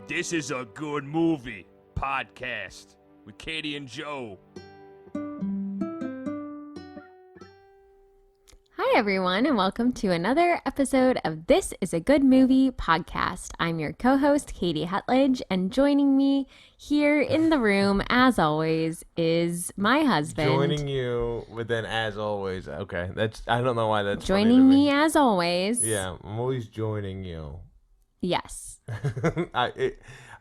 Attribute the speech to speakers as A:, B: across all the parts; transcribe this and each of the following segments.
A: This is a good movie podcast with Katie and Joe.
B: Hi, everyone, and welcome to another episode of This is a Good Movie podcast. I'm your co-host, Katie Hutledge, and joining me here in the room, as always, is my husband.
C: Joining you, but then as always, okay, I don't know why that's
B: joining
C: funny to
B: me as always.
C: Yeah, I'm always joining you.
B: Yes.
C: I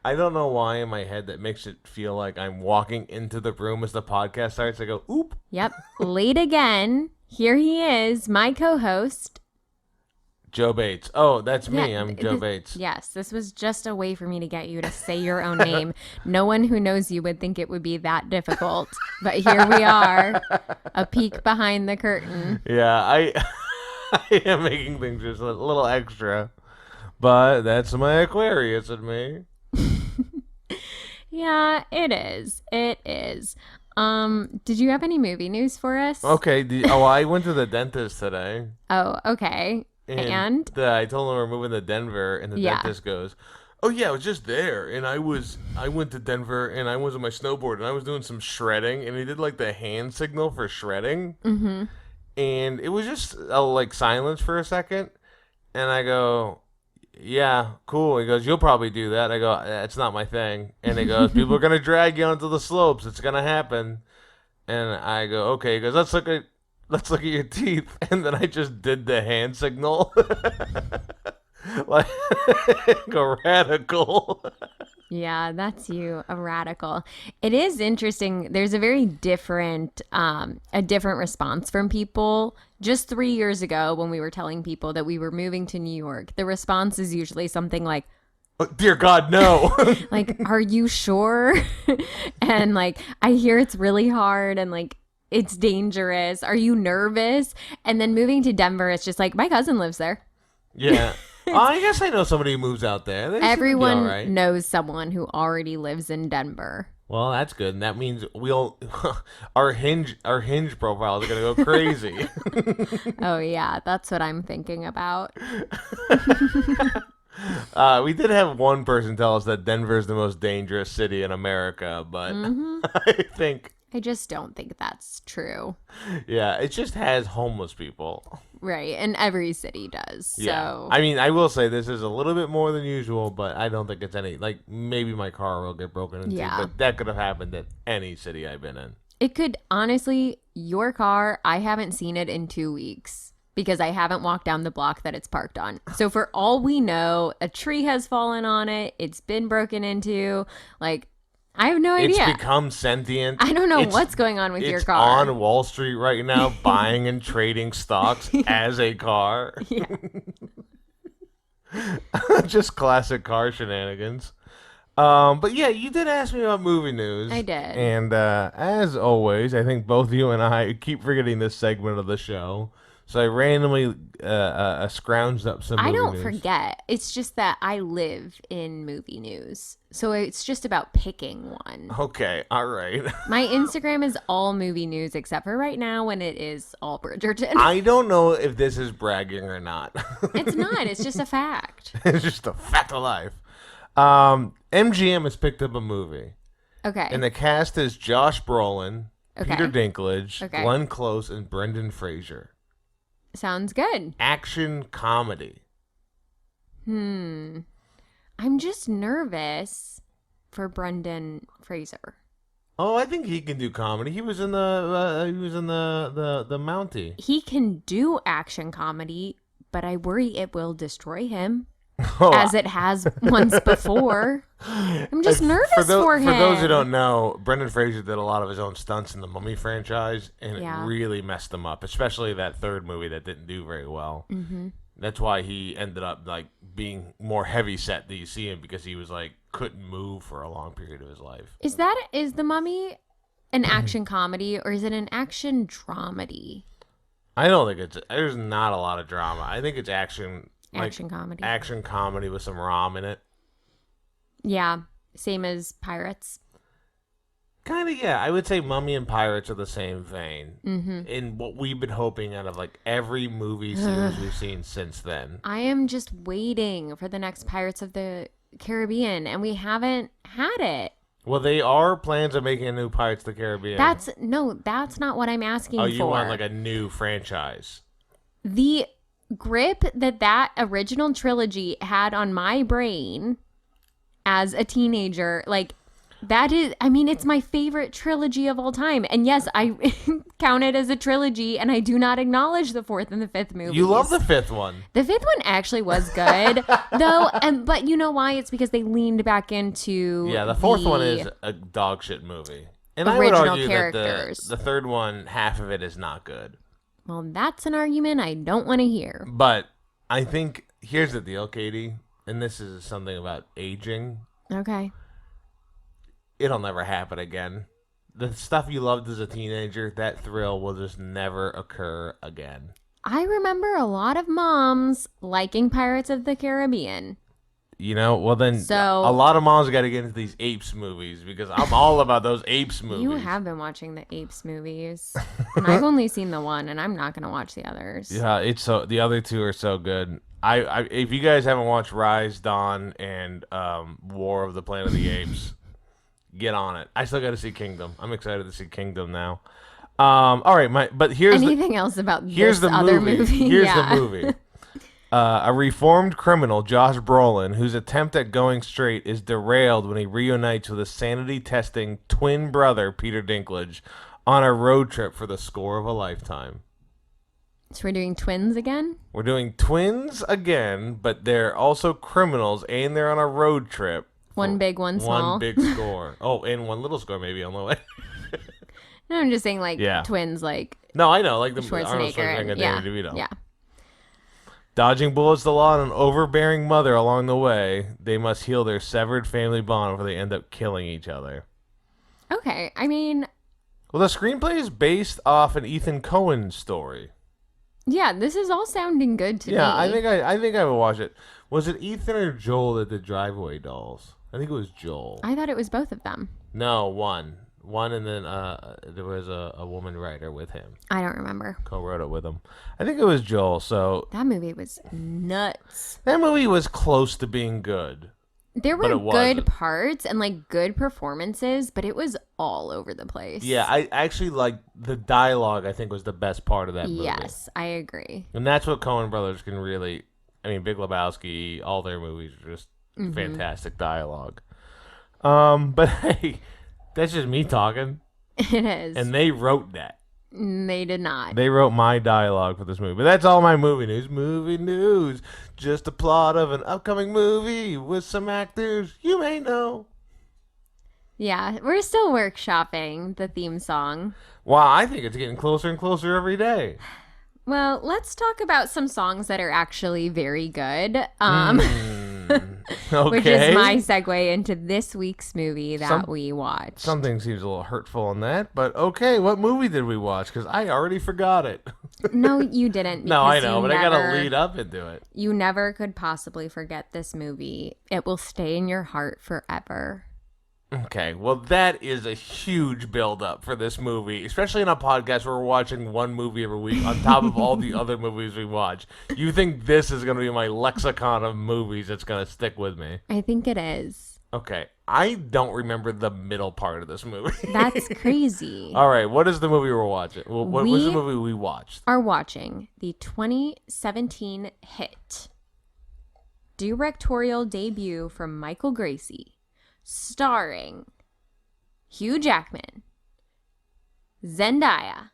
C: don't know why in my head that makes it feel like I'm walking into the room as the podcast starts. I go, oop.
B: Yep, late again. Here he is, my co-host.
C: Joe Bates. Oh, that's me. I'm Joe Bates.
B: Yes, this was just a way for me to get you to say your own name. No one who knows you would think it would be that difficult. But here we are, a peek behind the curtain.
C: Yeah, I am making things just a little extra. But that's my Aquarius in me.
B: Yeah, it is. It is. Did you have any movie news for us?
C: Okay. I went to the dentist today.
B: Oh, okay. And?
C: I told him we're moving to Denver, and the dentist goes, "Oh yeah, I was just there, and I went to Denver, and I was on my snowboard, and I was doing some shredding, and he did like the hand signal for shredding, and it was just like silence for a second, and I go, yeah, cool. He goes, you'll probably do that. I go, it's not my thing. And he goes, people are gonna drag you onto the slopes. It's gonna happen. And I go, okay. He goes, let's look at your teeth. And then I just did the hand signal, like go radical.
B: Yeah, that's you, a radical. It is interesting. There's a very different response from people. Just 3 years ago, when we were telling people that we were moving to New York, the response is usually something like,
C: oh, dear God, no.
B: like, are you sure? And like, I hear it's really hard and like, it's dangerous. Are you nervous? And then moving to Denver, it's just like, my cousin lives there.
C: Yeah. I guess I know somebody who moves out there.
B: Everyone knows someone who already lives in Denver.
C: Well, that's good, and that means our hinge profiles are gonna go crazy.
B: Oh yeah, that's what I'm thinking about.
C: We did have one person tell us that Denver is the most dangerous city in America, but I
B: just don't think that's true.
C: Yeah, it just has homeless people.
B: Right, and every city does.
C: Yeah.
B: So.
C: I mean, I will say this is a little bit more than usual, but I don't think it's like, maybe my car will get broken into, but that could have happened at any city I've been in.
B: It could, honestly, your car, I haven't seen it in 2 weeks because I haven't walked down the block that it's parked on. So for all we know, a tree has fallen on it, it's been broken into, like, I have no idea.
C: It's become sentient.
B: I don't know what's going on with your car.
C: It's on Wall Street right now, buying and trading stocks as a car.
B: Yeah.
C: Just classic car shenanigans. But yeah, you did ask me about movie news.
B: I did.
C: And as always, I think both you and I keep forgetting this segment of the show. So I randomly scrounged up some movie news.
B: I don't forget. It's just that I live in movie news. So it's just about picking one.
C: Okay, all right.
B: My Instagram is all movie news except for right now when it is all Bridgerton.
C: I don't know if this is bragging or not.
B: It's not. It's just a fact.
C: It's just a fact of life. MGM has picked up a movie.
B: Okay.
C: And the cast is Josh Brolin,
B: okay.
C: Peter Dinklage,
B: okay.
C: Glenn Close, and Brendan Fraser.
B: Sounds good.
C: Action comedy.
B: I'm just nervous for Brendan Fraser.
C: Oh, I think he can do comedy. He was in the Mountie.
B: He can do action comedy, but I worry it will destroy him. As it has once before. I'm just nervous for him.
C: For those who don't know, Brendan Fraser did a lot of his own stunts in the Mummy franchise, and it really messed him up, especially that third movie that didn't do very well. Mm-hmm. That's why he ended up like being more heavy set than you see him, because he was like couldn't move for a long period of his life.
B: Is the Mummy an action comedy or is it an action dramedy?
C: I don't think there's not a lot of drama. I think it's action.
B: Action comedy.
C: Action comedy with some rom in it.
B: Yeah. Same as Pirates.
C: Kind of, yeah. I would say Mummy and Pirates are the same vein. Mm-hmm. In what we've been hoping out of like every movie series we've seen since then.
B: I am just waiting for the next Pirates of the Caribbean, and we haven't had it.
C: Well, they are plans of making a new Pirates of the Caribbean.
B: That's not what I'm asking for.
C: Oh, you want like a new franchise.
B: The grip that original trilogy had on my brain as a teenager, like, that is, I mean, it's my favorite trilogy of all time. And yes, I count it as a trilogy, and I do not acknowledge the fourth and the fifth movies.
C: You love the fifth one.
B: The fifth one actually was good, though. But you know why? It's because they leaned back into
C: the fourth one is a dog shit movie. And
B: original
C: I would argue
B: characters.
C: that the third one, half of it is not good.
B: Well, that's an argument I don't want to hear.
C: But I think, here's the deal, Katie, and this is something about aging.
B: Okay.
C: It'll never happen again. The stuff you loved as a teenager, that thrill will just never occur again.
B: I remember a lot of moms liking Pirates of the Caribbean.
C: You know, well then,
B: So,
C: a lot of moms got to get into these Apes movies because I'm all about those Apes movies.
B: You have been watching the Apes movies, and I've only seen the one, and I'm not going to watch the others.
C: Yeah, the other two are so good. I if you guys haven't watched Rise, Dawn, and War of the Planet of the Apes, get on it. I still got to see Kingdom. I'm excited to see Kingdom now. All right, but here's
B: anything else about
C: here's
B: this
C: the
B: other
C: movie.
B: movie?
C: Here's the movie. A reformed criminal, Josh Brolin, whose attempt at going straight is derailed when he reunites with a sanity-testing twin brother, Peter Dinklage, on a road trip for the score of a lifetime.
B: So we're doing twins again?
C: We're doing twins again, but they're also criminals, and they're on a road trip.
B: One big, one small.
C: One big score. Oh, and one little score maybe on the way.
B: No, I'm just saying, like, twins, like...
C: No, I know, like the
B: Schwarzenegger
C: Arnold Schwarzenegger and Danny DeVito.
B: Yeah.
C: Dodging bullets, the law, and an overbearing mother along the way, they must heal their severed family bond before they end up killing each other.
B: Okay, I mean...
C: Well, the screenplay is based off an Ethan Coen story.
B: Yeah, this is all sounding good to me.
C: Yeah, I think I would watch it. Was it Ethan or Joel that did Driveway Dolls? I think it was Joel.
B: I thought it was both of them.
C: No, one, and then there was a woman writer with him.
B: I don't remember.
C: Co-wrote it with him. I think it was Joel. So
B: that movie was nuts.
C: That movie was close to being good.
B: There were good parts and like good performances, but it was all over the place.
C: Yeah, I actually like the dialogue. I think was the best part of that movie.
B: Yes, I agree.
C: And that's what Coen Brothers can really. I mean, Big Lebowski, all their movies are just fantastic dialogue. But hey, that's just me talking.
B: It is.
C: And they wrote that.
B: They did not.
C: They wrote my dialogue for this movie. But that's all my movie news. Movie news. Just a plot of an upcoming movie with some actors you may know.
B: Yeah, we're still workshopping the theme song.
C: Wow, I think it's getting closer and closer every day.
B: Well, let's talk about some songs that are actually very good.
C: Okay.
B: Which is my segue into this week's movie that we watched.
C: Something seems a little hurtful in that, but okay, what movie did we watch? Because I already forgot it.
B: No, you didn't.
C: No, I know, but I gotta lead up into it.
B: You never could possibly forget this movie. It will stay in your heart forever.
C: Okay, well, that is a huge build-up for this movie, especially in a podcast where we're watching one movie every week on top of all the other movies we watch. You think this is going to be my lexicon of movies that's going to stick with me?
B: I think it is.
C: Okay, I don't remember the middle part of this movie.
B: That's crazy.
C: All right, what is the movie we're watching? What was the movie we watched?
B: Are watching the 2017 hit directorial debut from Michael Gracie, starring Hugh Jackman, Zendaya,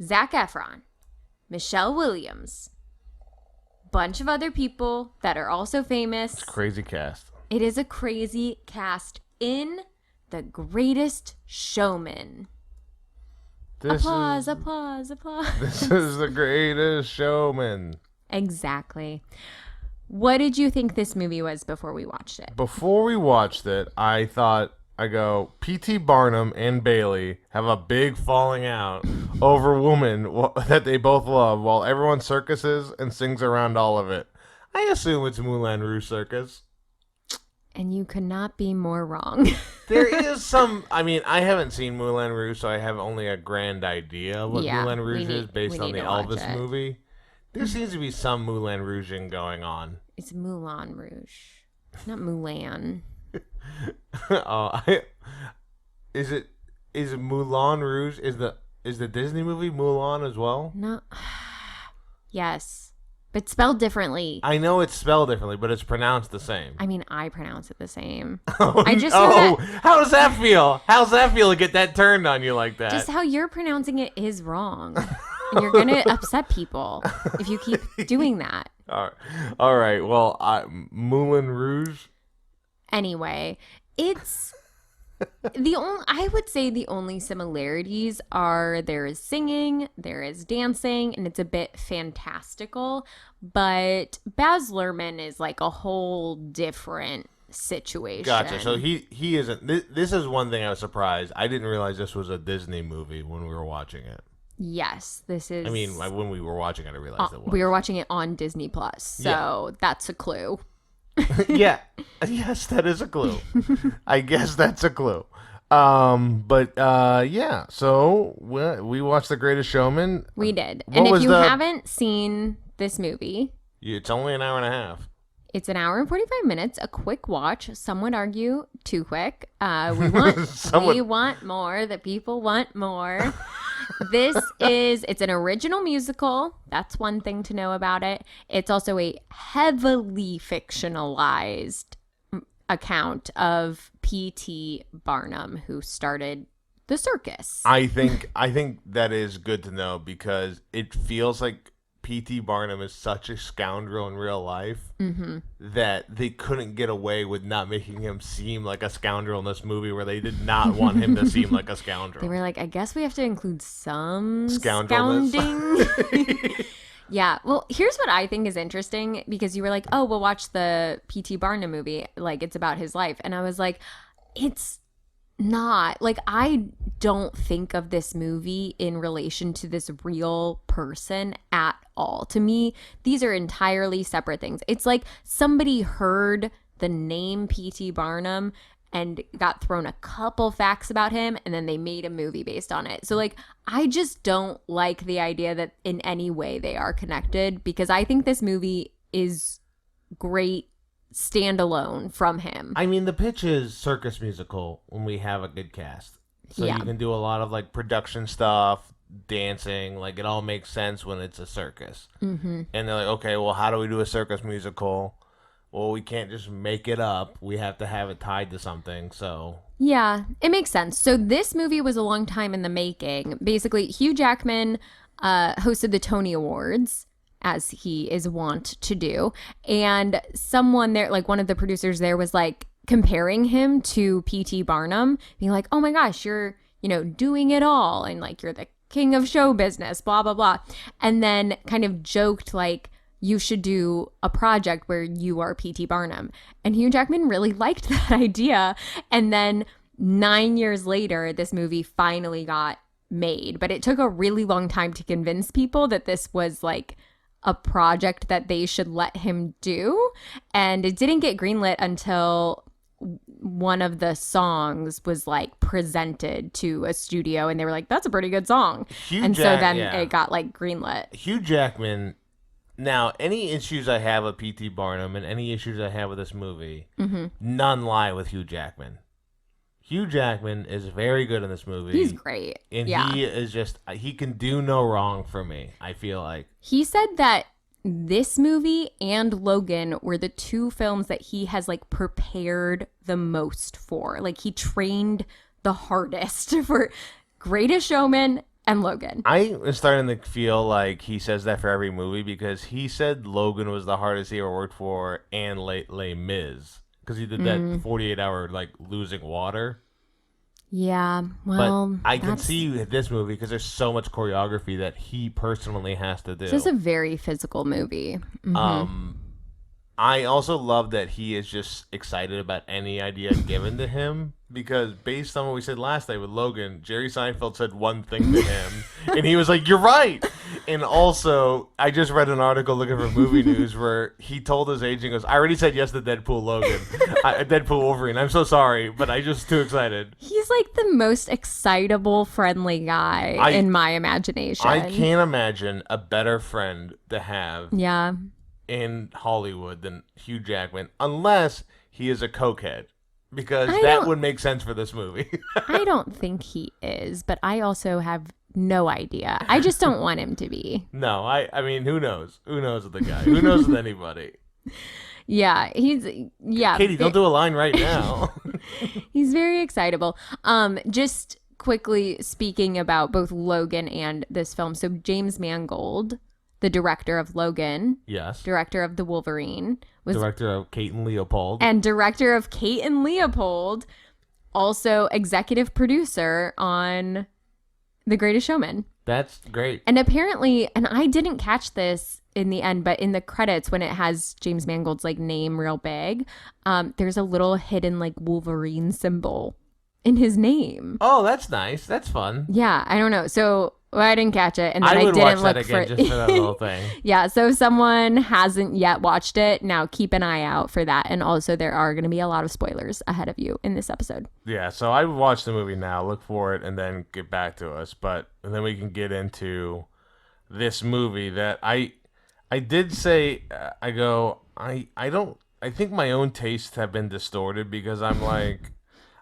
B: Zac Efron, Michelle Williams, bunch of other people that are also famous.
C: It's a crazy cast.
B: It is a crazy cast in The Greatest Showman. Applause.
C: This is The Greatest Showman.
B: Exactly. What did you think this movie was before we watched it?
C: Before we watched it, I go, P.T. Barnum and Bailey have a big falling out over a woman that they both love while everyone circuses and sings around all of it. I assume it's Moulin Rouge Circus.
B: And you could not be more wrong.
C: There is some, I mean, I haven't seen Moulin Rouge, so I have only a grand idea of what Moulin Rouge is based on the Elvis movie. There seems to be some Moulin Rouging going on.
B: It's Moulin Rouge. Not Mulan.
C: Is it Moulin Rouge? Is the Disney movie Mulan as well?
B: No. Yes. But spelled differently.
C: I know it's spelled differently, but it's pronounced the same.
B: I mean, I pronounce it the same.
C: I
B: just know that,
C: how does that feel? How's that feel to get that turned on you like that?
B: just how you're pronouncing it is wrong. And you're going to upset people if you keep doing that.
C: All right. Well, Moulin Rouge.
B: Anyway, it's I would say the only similarities are there is singing, there is dancing, and it's a bit fantastical. But Baz Luhrmann is like a whole different situation.
C: Gotcha. So he isn't. This is one thing I was surprised. I didn't realize this was a Disney movie when we were watching it.
B: Yes, this is.
C: I mean, when we were watching it, I realized it was.
B: We were watching it on Disney Plus, so that's a clue.
C: Yeah. Yes, that is a clue. I guess that's a clue. Yeah. So we watched The Greatest Showman.
B: We did. And if you haven't seen this movie,
C: it's only an hour and a half.
B: It's an hour and 45 minutes, a quick watch. Some would argue too quick. We want more. The people want more. It's an original musical. That's one thing to know about it. It's also a heavily fictionalized account of P.T. Barnum, who started the circus.
C: I think that is good to know because it feels like P.T. Barnum is such a scoundrel in real life that they couldn't get away with not making him seem like a scoundrel in this movie where they did not want him to seem like a scoundrel.
B: They were like, I guess we have to include some
C: scoundrelness.
B: Scounding. Yeah. Well, here's what I think is interesting because you were like, oh, we'll watch the P.T. Barnum movie. Like, it's about his life. And I was like, it's not. Like, I don't think of this movie in relation to this real person at all. To me, these are entirely separate things. It's like somebody heard the name P.T. Barnum and got thrown a couple facts about him, and then they made a movie based on it. So, like, I just don't like the idea that in any way they are connected because I think this movie is great standalone from him.
C: I mean, the pitch is circus musical when we have a good cast. So you can do a lot of, like, production stuff, dancing. Like, it all makes sense when it's a circus. Mm-hmm. And they're like, okay, well, how do we do a circus musical? Well, we can't just make it up. We have to have it tied to something, so...
B: Yeah, it makes sense. So this movie was a long time in the making. Basically, Hugh Jackman hosted the Tony Awards, as he is wont to do. And someone there, like one of the producers there was like comparing him to P.T. Barnum, being like, oh my gosh, you're, doing it all. And like, you're the king of show business, blah, blah, blah. And then kind of joked like, you should do a project where you are P.T. Barnum. And Hugh Jackman really liked that idea. And then 9 years later, this movie finally got made. But it took a really long time to convince people that this was like a project that they should let him do. And it didn't get greenlit until one of the songs was like presented to a studio. And they were like, that's a pretty good song. So then it got like greenlit.
C: Hugh Jackman... Now, any issues I have with P.T. Barnum and any issues I have with this movie, none lie with Hugh Jackman. Hugh Jackman is very good in this movie.
B: He's great.
C: And he is just, he can do no wrong for me, I feel like.
B: He said that this movie and Logan were the two films that he has like prepared the most for. Like he trained the hardest for Greatest Showman and Logan.
C: I was starting to feel like he says that for every movie because he said Logan was the hardest he ever worked for and Les Mis because he did that 48-hour like losing water.
B: Yeah, well,
C: but I can see this movie because there's so much choreography that he personally has to do.
B: It's just a very physical movie. Mm-hmm.
C: I also love that he is just excited about any idea given to him because based on what we said last night with Logan, Jerry Seinfeld said one thing to him and he was like, you're right. And also, I just read an article looking for movie news where he told his agent, goes, I already said yes to Deadpool Logan, Deadpool Wolverine. I'm so sorry, but I just too excited.
B: He's like the most excitable, friendly guy in my imagination.
C: I can't imagine a better friend to have.
B: Yeah.
C: In Hollywood than Hugh Jackman, unless he is a cokehead. Because that would make sense for this movie.
B: I don't think he is, but I also have no idea. I just don't want him to be.
C: No, I mean, who knows? Who knows with the guy? Who knows with anybody?
B: Yeah,
C: Katie, don't do a line right now.
B: He's very excitable. Just quickly speaking about both Logan and this film. So James Mangold, the director of Logan,
C: yes,
B: director of The Wolverine, was
C: director of Kate and Leopold,
B: and director of Kate and Leopold, also executive producer on The Greatest Showman.
C: That's great.
B: And apparently, and I didn't catch this in the end, but in the credits when it has James Mangold's like name real big, there's a little hidden like Wolverine symbol in his name.
C: Oh, that's nice. That's fun.
B: Yeah, I don't know. So I didn't catch it, and then
C: I would
B: didn't
C: watch
B: look
C: that again just for that little thing.
B: Yeah, so if someone hasn't yet watched it, now keep an eye out for that. And also, there are going to be a lot of spoilers ahead of you in this episode.
C: Yeah, so I would watch the movie now, look for it, and then get back to us. And then we can get into this movie that I did say, I think my own tastes have been distorted because I'm like,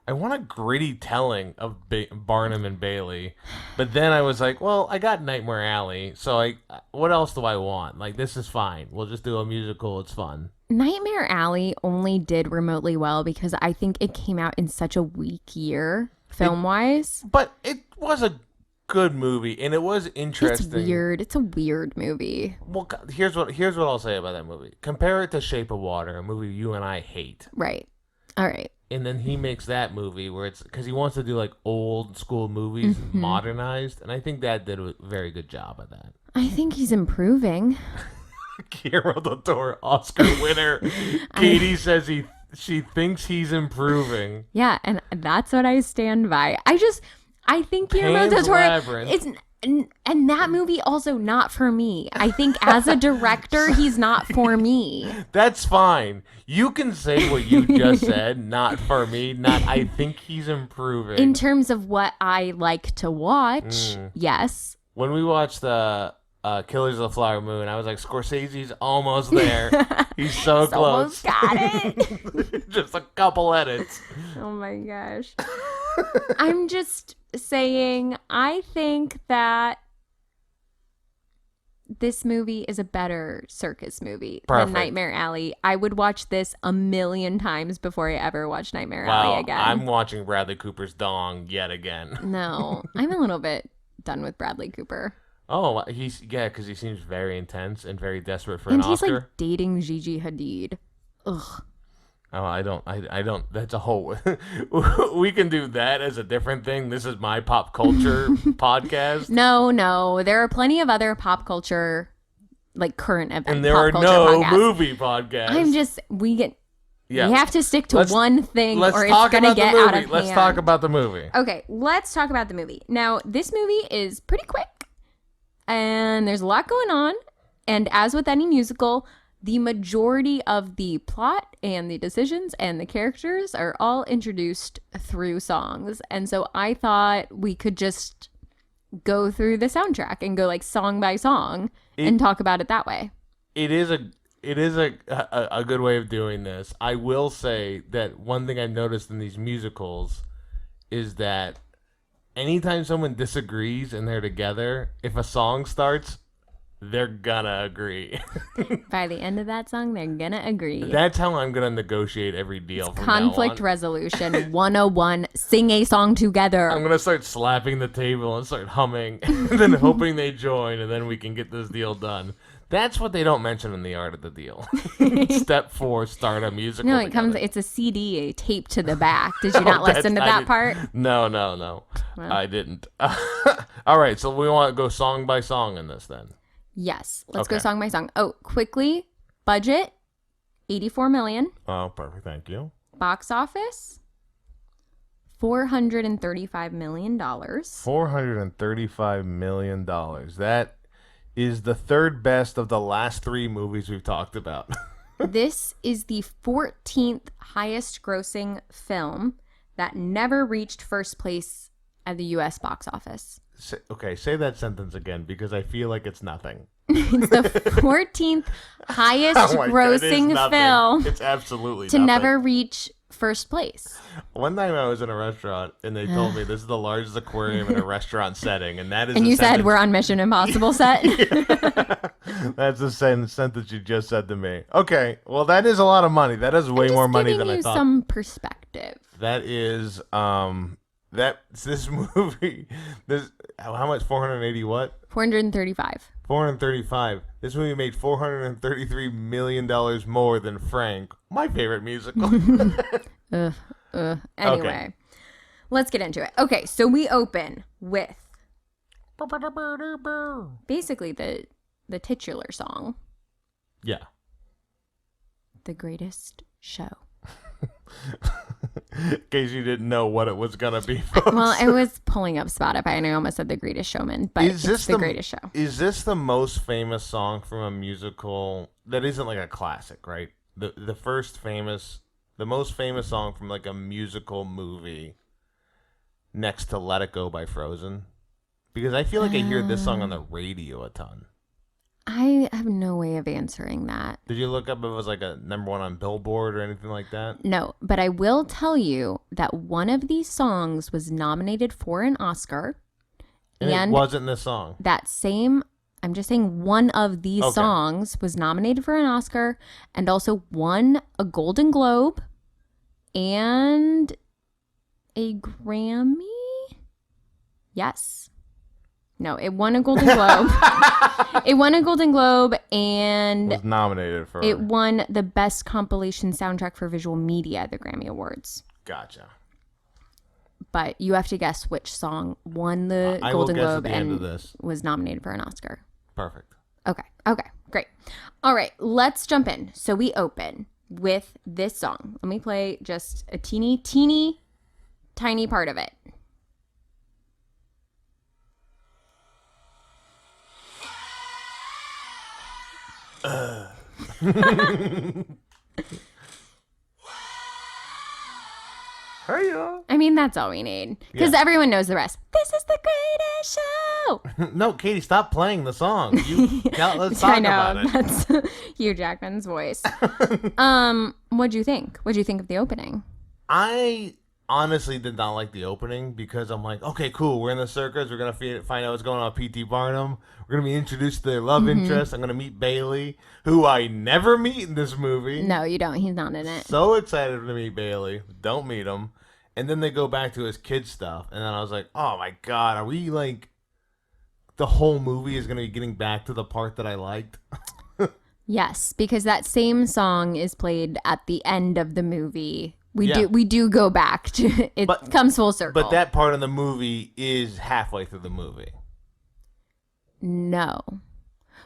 C: I want a gritty telling of Barnum and Bailey, but then I was like, well, I got Nightmare Alley, so what else do I want? Like, this is fine. We'll just do a musical. It's fun.
B: Nightmare Alley only did remotely well because I think it came out in such a weak year, film-wise.
C: But it was a good movie, and it was interesting.
B: It's weird. It's a weird movie.
C: Well, here's what I'll say about that movie. Compare it to Shape of Water, a movie you and I hate.
B: Right. All right.
C: And then he makes that movie where it's because he wants to do like old school movies modernized, and I think that did a very good job of that.
B: I think he's improving.
C: Guillermo del Toro, Oscar winner. Katie says she thinks he's improving.
B: Yeah, and that's what I stand by. I think Guillermo del Toro and that movie also not for me. I think as a director, he's not for me.
C: That's fine. You can say what you just said, not for me, not I think he's improving.
B: In terms of what I like to watch, yes.
C: When we watched the Killers of the Flower Moon, I was like, Scorsese's almost there. He's so close.
B: Almost got it.
C: Just a couple edits.
B: Oh my gosh. I'm just saying, I think that this movie is a better circus movie than Nightmare Alley. I would watch this 1,000,000 times before I ever watch Nightmare Alley again.
C: I'm watching Bradley Cooper's dong yet again.
B: No, I'm a little bit done with Bradley Cooper.
C: Oh, because he seems very intense and very desperate for an Oscar.
B: And he's like dating Gigi Hadid. Ugh.
C: Oh, I don't. That's a whole. We can do that as a different thing. This is my pop culture podcast.
B: No. There are plenty of other pop culture, like current event.
C: And there are no movie podcasts.
B: We have to stick to one thing or it's going to get out of hand.
C: Let's talk about the movie.
B: Okay, let's talk about the movie. Now, this movie is pretty quick and there's a lot going on. And as with any musical, the majority of the plot and the decisions and the characters are all introduced through songs. And so I thought we could just go through the soundtrack and go like song by song and talk about it that way.
C: It is a good way of doing this. I will say that one thing I've noticed in these musicals is that anytime someone disagrees and they're together, if a song starts, they're gonna agree.
B: By the end of that song, they're gonna agree.
C: That's how I'm gonna negotiate every deal from
B: Conflict
C: now on.
B: Resolution 101. Sing a song together.
C: I'm gonna start slapping the table and start humming, and then hoping they join, and then we can get this deal done. That's what they don't mention in the art of the deal. Step 4, start a musical.
B: No, it's a CD taped to the back. Did you not listen to that part?
C: No. Well. I didn't. All right, so we want to go song by song in this then.
B: Yes. Let's go song by song. Oh, quickly. Budget, $84 million.
C: Oh, perfect. Thank you.
B: Box office, $435 million.
C: $435 million. That is the third best of the last 3 movies we've talked about.
B: This is the 14th highest grossing film that never reached first place at the U.S. box office.
C: Say that sentence again because I feel like it's nothing.
B: It's the 14th highest grossing film.
C: It's absolutely
B: to
C: nothing.
B: never reach first place.
C: One time I was in a restaurant and they told me this is the largest aquarium in a restaurant setting, and that is.
B: And you said we're on Mission Impossible set.
C: That's the same sentence you just said to me. Okay, well that is a lot of money. That is way more money than I thought.
B: Some perspective.
C: That is this movie. This how much? 480 what?
B: 435.
C: 435. This movie made $433 million more than Frank, my favorite musical.
B: Anyway, let's get into it. Okay, so we open with basically the titular song.
C: Yeah.
B: The Greatest Show.
C: In case you didn't know what it was going to be, folks.
B: Well, I was pulling up Spotify and I almost said The Greatest Showman, but it's The Greatest Show.
C: Is this the most famous song from a musical that isn't like a classic, right? The most famous song from like a musical movie next to Let It Go by Frozen? Because I feel like I hear this song on the radio a ton.
B: I have no way of answering that.
C: Did you look up if it was like a number one on Billboard or anything like that?
B: No, but I will tell you that one of these songs was nominated for an Oscar.
C: And it wasn't this song.
B: I'm just saying one of these songs was nominated for an Oscar and also won a Golden Globe and a Grammy. Yes. No, it won a Golden Globe. It won a Golden Globe and
C: was nominated for.
B: It won the best compilation soundtrack for visual media at the Grammy Awards.
C: Gotcha.
B: But you have to guess which song won the Golden Globe and was nominated for an Oscar.
C: Perfect.
B: Okay, great. All right, let's jump in. So we open with this song. Let me play just a teeny tiny part of it.
C: Hey, y'all.
B: I mean, that's all we need. Because everyone knows the rest. This is the greatest show.
C: No, Katie, stop playing the song. Let's talk about it.
B: That's Hugh Jackman's voice. What'd you think? What'd you think of the opening?
C: I honestly did not like the opening because I'm like, okay, cool. We're in the circus. We're going to find out what's going on with P.T. Barnum. We're going to be introduced to their love interest. I'm going to meet Bailey, who I never meet in this movie.
B: No, you don't. He's not in it.
C: So excited to meet Bailey. Don't meet him. And then they go back to his kid stuff. And then I was like, oh my God, are we like, the whole movie is going to be getting back to the part that I liked?
B: Yes, because that same song is played at the end of the movie. We do go back to it. Comes full circle.
C: But that part of the movie is halfway through the movie.
B: No.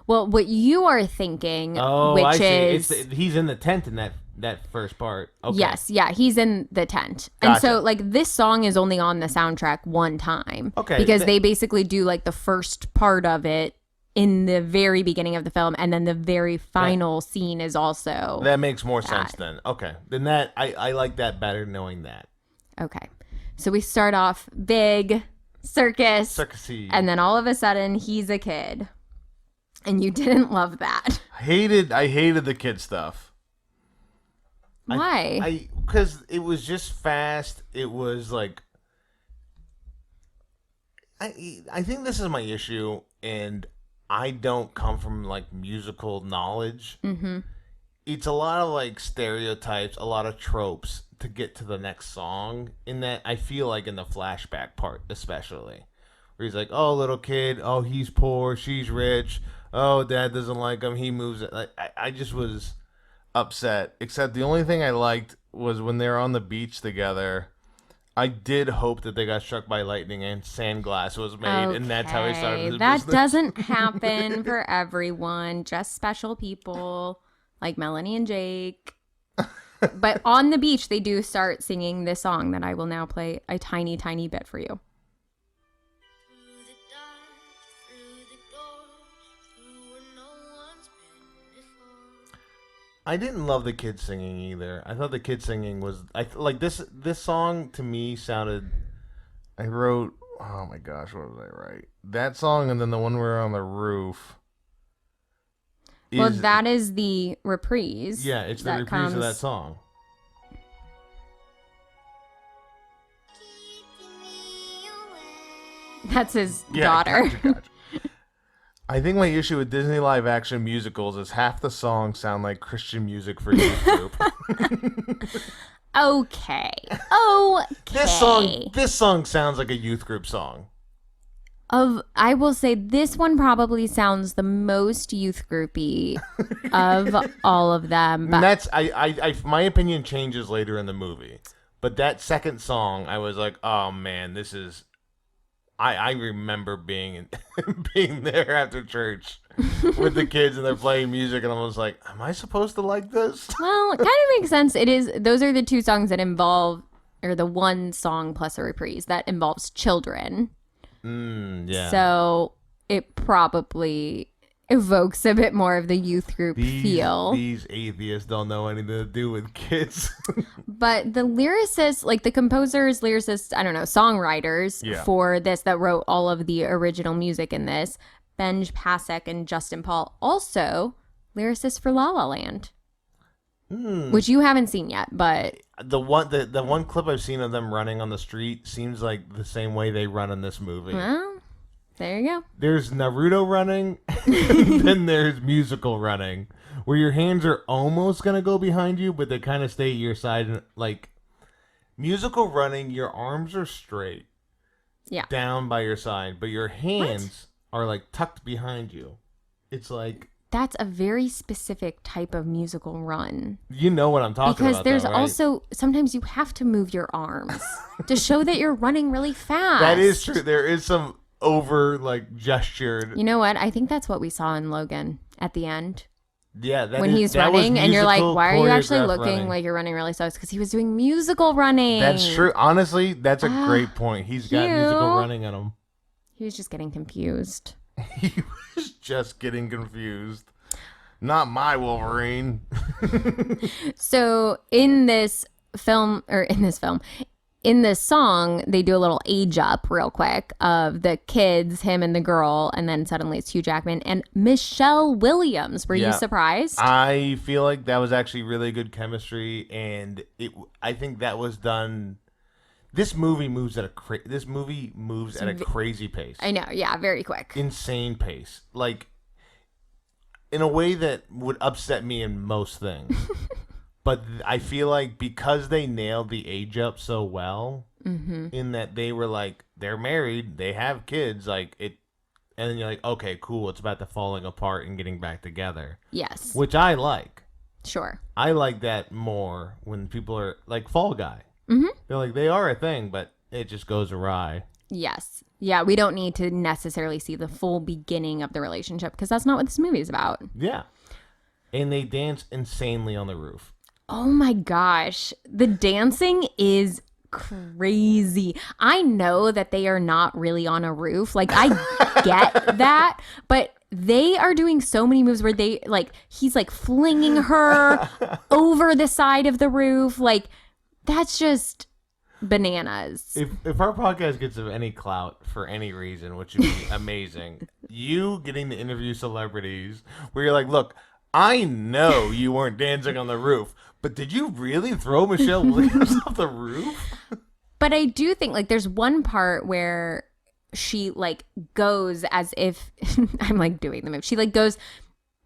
B: Well, what you are thinking,
C: he's in the tent in that first part. Okay.
B: Yes, yeah, he's in the tent.
C: Gotcha.
B: And so like this song is only on the soundtrack one time.
C: Okay.
B: Because they basically do like the first part of it in the very beginning of the film, and then the very final scene is also
C: that makes more sense then. Okay. Then that I like that better knowing that.
B: Okay. So we start off big circusy, and then all of a sudden he's a kid. And you didn't love that.
C: I hated the kid stuff.
B: Why?
C: Because it was just fast. It was like I think this is my issue, and I don't come from like musical knowledge. Mm-hmm. It's a lot of like stereotypes, a lot of tropes to get to the next song. In that, I feel like in the flashback part, especially, where he's like, "Oh, little kid. Oh, he's poor. She's rich. Oh, dad doesn't like him. He moves it." Like, I just was upset. Except the only thing I liked was when they were on the beach together. I did hope that they got struck by lightning and sandglass was made, and that's how he started his
B: That
C: business.
B: doesn't happen for everyone, just special people like Melanie and Jake. But on the beach, they do start singing this song that I will now play a tiny, tiny bit for you.
C: I didn't love the kids singing either. I thought the kids singing was like this song to me sounded. I wrote, oh my gosh, what did I write? That song and then the one where we're on the roof.
B: Well, that is the reprise.
C: Yeah, it's the reprise of that song.
B: That's his daughter.
C: Gotcha. I think my issue with Disney live action musicals is half the songs sound like Christian music for youth group.
B: Okay.
C: This song sounds like a youth group song.
B: I will say this one probably sounds the most youth groupy of all of them. But
C: and that's my opinion changes later in the movie. But that second song, I was like, oh man, this is. I remember being there after church with the kids and they're playing music and I was like, am I supposed to like this?
B: Well, it kind of makes sense. Those are the two songs that involve, or the one song plus a reprise that involves children.
C: Yeah.
B: So it probably evokes a bit more of the youth group feel.
C: These atheists don't know anything to do with kids.
B: But the lyricists, like the composers, lyricists, I don't know, songwriters for this that wrote all of the original music in this, Benj Pasek and Justin Paul, also lyricists for La La Land, which you haven't seen yet, but
C: the one clip I've seen of them running on the street seems like the same way they run in this movie.
B: Well, there you go.
C: There's Naruto running, and then there's musical running, where your hands are almost going to go behind you, but they kind of stay at your side. And, like, musical running, your arms are straight down by your side, but your hands are, like, tucked behind you. It's like...
B: That's a very specific type of musical run.
C: You know what I'm talking about,
B: because there's
C: though, right?
B: also, sometimes you have to move your arms to show that you're running really fast.
C: That is true. There is some... over like gestured.
B: You know what? I think that's what we saw in Logan at the end.
C: Yeah,
B: when he's running and you're like, why are you actually looking like you're running really slow? It's because he was doing musical running.
C: That's true. Honestly, that's a great point. He's got musical running in him.
B: He was just getting confused.
C: He was just getting confused. Not my Wolverine.
B: So in this song, they do a little age up real quick of the kids, him and the girl, and then suddenly it's Hugh Jackman and Michelle Williams. Were you surprised?
C: I feel like that was actually really good chemistry, and I think that was done. This movie moves at a crazy pace.
B: I know, yeah, very quick,
C: insane pace, like in a way that would upset me in most things. But I feel like because they nailed the age up so well, in that they were like, they're married, they have kids, like it, and then you're like, okay, cool, it's about to falling apart and getting back together.
B: Yes.
C: Which I like.
B: Sure.
C: I like that more when people are like Fall Guy. Mm-hmm. They're like, they are a thing, but it just goes awry.
B: Yes. Yeah, we don't need to necessarily see the full beginning of the relationship because that's not what this movie is about.
C: Yeah. And they dance insanely on the roof.
B: Oh my gosh. The dancing is crazy. I know that they are not really on a roof. Like, I get that, but they are doing so many moves where he's like flinging her over the side of the roof. Like, that's just bananas.
C: If our podcast gets any clout for any reason, which would be amazing, you getting to interview celebrities where you're like, look, I know you weren't dancing on the roof, but did you really throw Michelle Williams off the roof?
B: But I do think, like, there's one part where she, like, goes as if, I'm, like, doing the move. She, like, goes,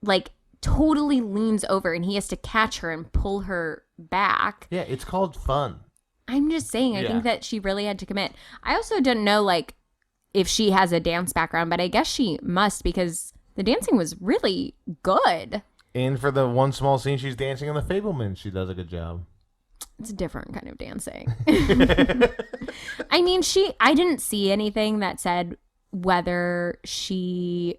B: like, totally leans over, and he has to catch her and pull her back.
C: Yeah, it's called fun.
B: I'm just saying, I think that she really had to commit. I also didn't know, like, if she has a dance background, but I guess she must because the dancing was really good.
C: And for the one small scene she's dancing on the Fabelmans, she does a good job.
B: It's a different kind of dancing. I mean, I didn't see anything that said whether she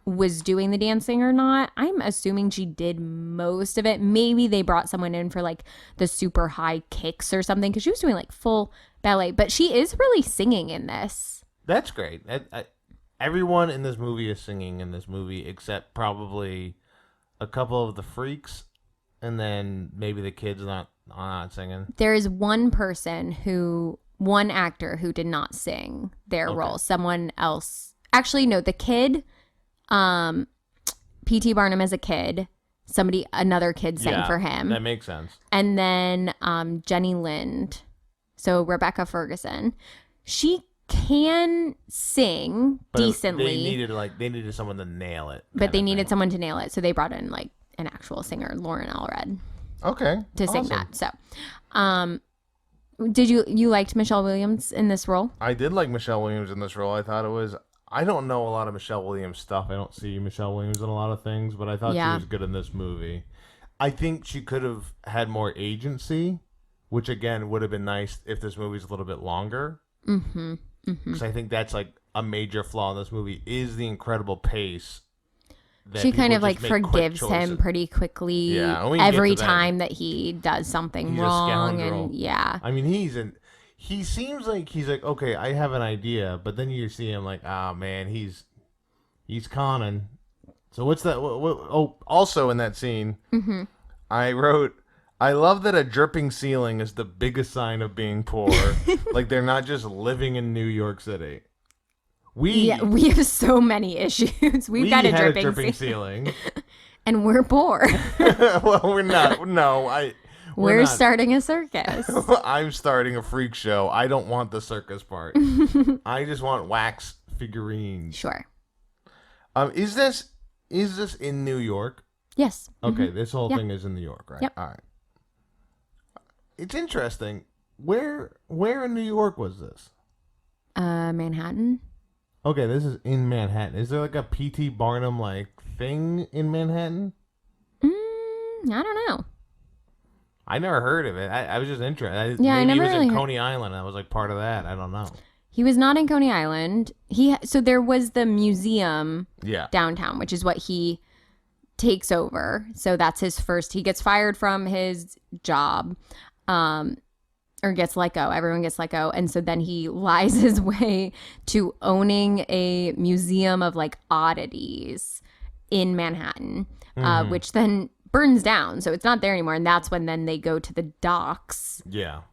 B: was doing the dancing or not. I'm assuming she did most of it. Maybe they brought someone in for like the super high kicks or something because she was doing like full ballet. But she is really singing in this.
C: That's great. Everyone in this movie is singing in this movie except probably a couple of the freaks, and then maybe the kids not singing.
B: There is one actor who did not sing their role. Someone else. Actually, no, the kid P.T. Barnum as a kid. Another kid sang for him.
C: That makes sense.
B: And then Jenny Lind, so Rebecca Ferguson. She can sing decently.
C: They needed someone to nail it.
B: But they needed someone to nail it, so they brought in like an actual singer, Lauren Allred.
C: Okay.
B: To sing that. So, did you liked Michelle Williams in this role?
C: I did like Michelle Williams in this role. I thought it was. I don't know a lot of Michelle Williams stuff. I don't see Michelle Williams in a lot of things, but I thought she was good in this movie. I think she could have had more agency, which again would have been nice if this movie's a little bit longer. Mm-hmm. Because I think that's like a major flaw in this movie is the incredible pace.
B: She kind of like forgives him pretty quickly every time that he does something wrong. And
C: I mean, he seems like he's like, okay, I have an idea, but then you see him like, oh man, he's conning. So what's that? Also in that scene, I wrote, I love that a dripping ceiling is the biggest sign of being poor. Like they're not just living in New York City. We
B: have so many issues. We've got a dripping
C: ceiling.
B: And we're poor.
C: Well, we're not. No,
B: we're not. Starting a circus.
C: I'm starting a freak show. I don't want the circus part. I just want wax figurines.
B: Sure.
C: Is this in New York?
B: Yes.
C: Okay, this whole thing is in New York, right?
B: Yep.
C: All right. It's interesting. Where in New York was this?
B: Manhattan.
C: Okay, this is in Manhattan. Is there like a P.T. Barnum like thing in Manhattan?
B: I don't know.
C: I never heard of it. I was just interested.
B: I never
C: he was
B: really
C: in Coney Island. I was like part of that. I don't know.
B: He was not in Coney Island. So there was the museum downtown, which is what he takes over. So that's his first. He gets fired from his job. Or gets let go. Everyone gets let go. And so then he lies his way to owning a museum of like oddities in Manhattan, which then burns down. So it's not there anymore. And that's when then they go to the docks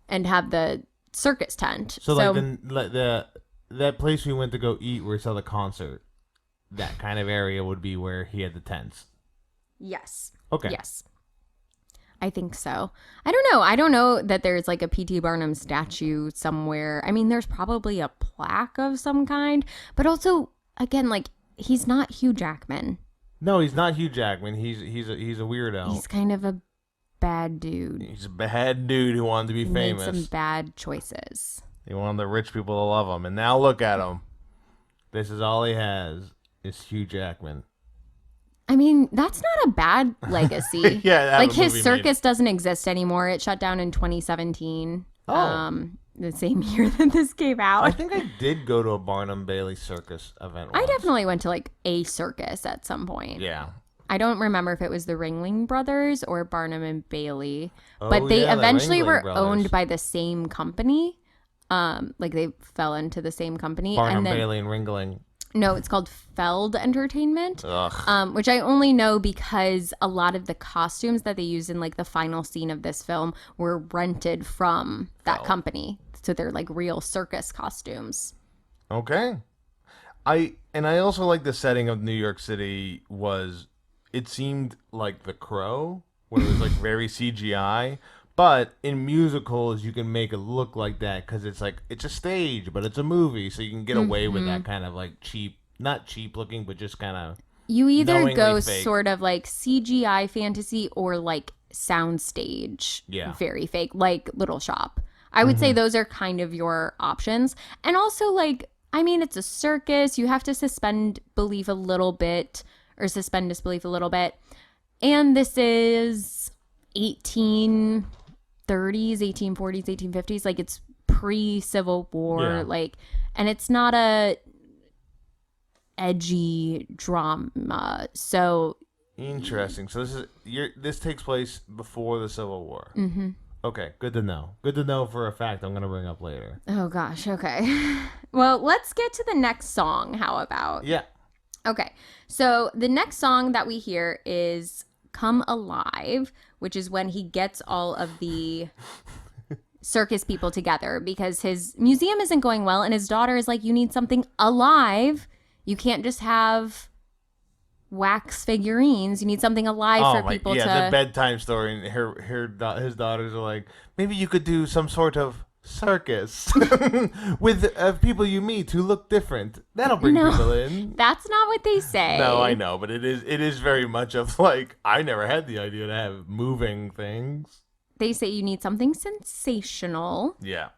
B: and have the circus tent.
C: So like that place we went to go eat where we saw the concert, that kind of area would be where he had the tents.
B: Yes.
C: Okay.
B: Yes. I think so. I don't know. I don't know that there's like a P.T. Barnum statue somewhere. I mean, there's probably a plaque of some kind, but also, again, like he's not Hugh Jackman.
C: No, he's not Hugh Jackman. He's a weirdo.
B: He's kind of a bad dude.
C: He's a bad dude who wanted to be famous.
B: Made some bad choices.
C: He wanted the rich people to love him, and now look at him. This is all he has is Hugh Jackman.
B: I mean, that's not a bad legacy. Like his circus doesn't exist anymore. It shut down in 2017. The same year that this came out.
C: I think I did go to a Barnum Bailey circus event once.
B: I definitely went to like a circus at some point.
C: Yeah.
B: I don't remember if it was the Ringling Brothers or Barnum and Bailey, but they eventually were owned by the same company. Like they fell into the same company.
C: Barnum, Bailey, and Ringling.
B: No, it's called Feld Entertainment, which I only know because a lot of the costumes that they used in like the final scene of this film were rented from that company. So they're like real circus costumes.
C: Okay. I also like the setting of New York City it seemed like The Crow, where it was like very CGI. But in musicals, you can make it look like that because it's like, it's a stage, but it's a movie. So you can get away with that kind of like cheap, not cheap looking, but just kind of.
B: You either go fake. Sort of like CGI fantasy or like soundstage.
C: Yeah.
B: Very fake, like Little Shop. I would say those are kind of your options. And also like, I mean, it's a circus. You have to suspend disbelief a little bit. And this is 1840s, 1850s, like it's pre-Civil War, like, and it's not a edgy drama. So
C: interesting. So this takes place before the Civil War. Mm-hmm. Okay, good to know. Good to know for a fact I'm going to bring up later.
B: Oh gosh, okay. Well, let's get to the next song. How about?
C: Yeah.
B: Okay, so the next song that we hear is Come Alive, which is when he gets all of the circus people together because his museum isn't going well and his daughter is like, you need something alive. You can't just have wax figurines. You need something alive for people to...
C: the bedtime story. And his daughters are like, maybe you could do some sort of circus with people you meet who look different. That'll bring people in.
B: That's not what they say.
C: No, I know, but it is very much of like, I never had the idea to have moving things.
B: They say you need something sensational.
C: Yeah.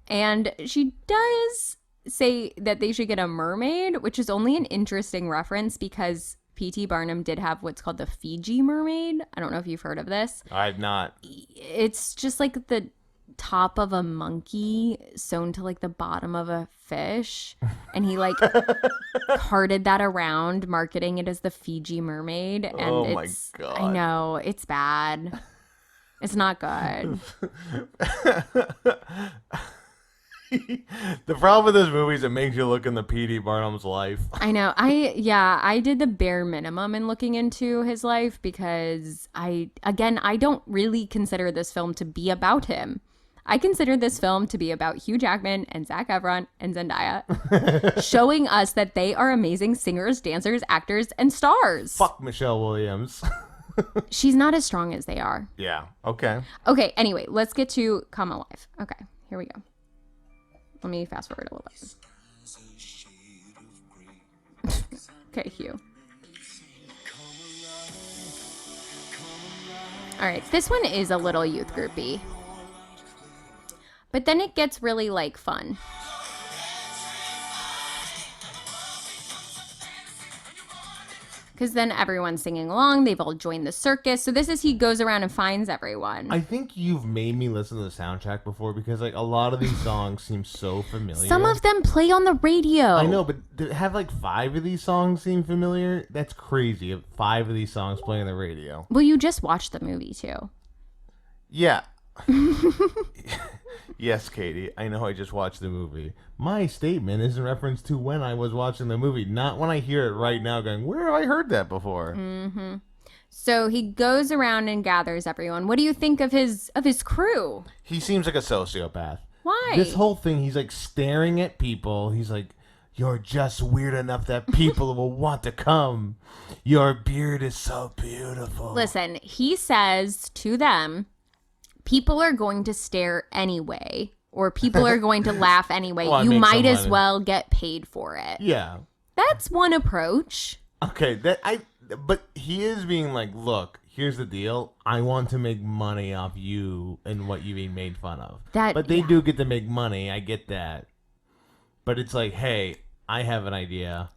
B: And she does say that they should get a mermaid, which is only an interesting reference because P.T. Barnum did have what's called the Fiji mermaid. I don't know if you've heard of this.
C: I've not.
B: It's just like the top of a monkey sewn to like the bottom of a fish. And he like carted that around, marketing it as the Fiji mermaid. And
C: oh my God.
B: I know, it's bad. It's not good.
C: The problem with this movie is it makes you look into P.T. Barnum's life.
B: I know. I did the bare minimum in looking into his life because I don't really consider this film to be about him. I consider this film to be about Hugh Jackman and Zac Efron and Zendaya showing us that they are amazing singers, dancers, actors, and stars.
C: Fuck Michelle Williams.
B: She's not as strong as they are.
C: Yeah. Okay.
B: Okay. Anyway, let's get to Come Alive. Okay. Here we go. Let me fast forward a little bit. Okay, Hugh. All right, this one is a little youth groupy. But then it gets really, like, fun. Because then everyone's singing along. They've all joined the circus. So this is he goes around and finds everyone.
C: I think you've made me listen to the soundtrack before because like a lot of these songs seem so familiar.
B: Some of them play on the radio.
C: I know, but to have like 5 of these songs seem familiar, that's crazy. 5 of these songs play on the radio.
B: Well, you just watched the movie too.
C: Yeah. Yes, Katie, I know I just watched the movie. My statement is in reference to when I was watching the movie, not when I hear it right now going, where have I heard that before?
B: Mm-hmm. So he goes around and gathers everyone. What do you think of his crew?
C: He seems like a sociopath.
B: Why?
C: This whole thing, he's like staring at people. He's like, you're just weird enough that people will want to come. Your beard is so beautiful.
B: Listen, he says to them, people are going to stare anyway, or people are going to laugh anyway.
C: Well,
B: you might as well get paid for it.
C: Yeah.
B: That's one approach.
C: Okay, but he is being like, look, here's the deal. I want to make money off you and what you've been made fun of. But they do get to make money. I get that. But it's like, hey, I have an idea.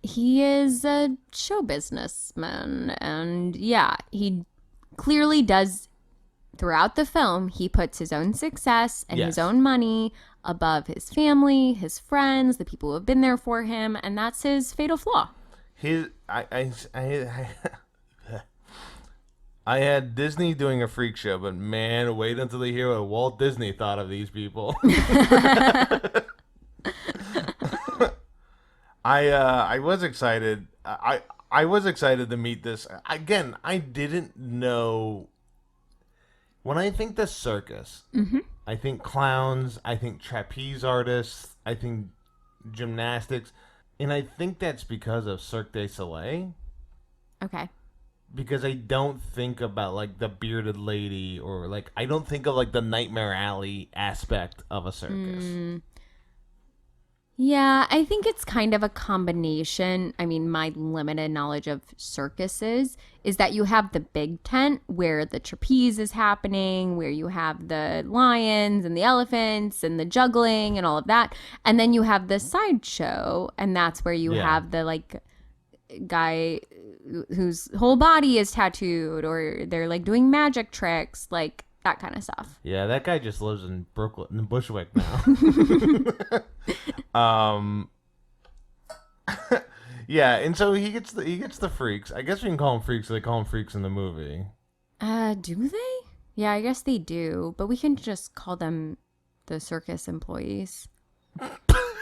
B: He is a show businessman. And yeah, he clearly does. Throughout the film, he puts his own success and his own money above his family, his friends, the people who have been there for him, and that's his fatal flaw.
C: I had Disney doing a freak show, but man, wait until they hear what Walt Disney thought of these people. I was excited. I was excited to meet this. Again, I didn't know. When I think the circus, I think clowns, I think trapeze artists, I think gymnastics, and I think that's because of Cirque du Soleil.
B: Okay.
C: Because I don't think about like the bearded lady or like I don't think of like the Nightmare Alley aspect of a circus.
B: Yeah, I think it's kind of a combination. I mean, my limited knowledge of circuses is that you have the big tent where the trapeze is happening, where you have the lions and the elephants and the juggling and all of that. And then you have the sideshow, and that's where you have the like guy whose whole body is tattooed or they're like doing magic tricks, like that kind of stuff.
C: Yeah, that guy just lives in Brooklyn, in Bushwick now. Yeah, and so he gets the freaks. I guess we can call them freaks. So they call them freaks in the movie.
B: Do they? Yeah, I guess they do. But we can just call them the circus employees.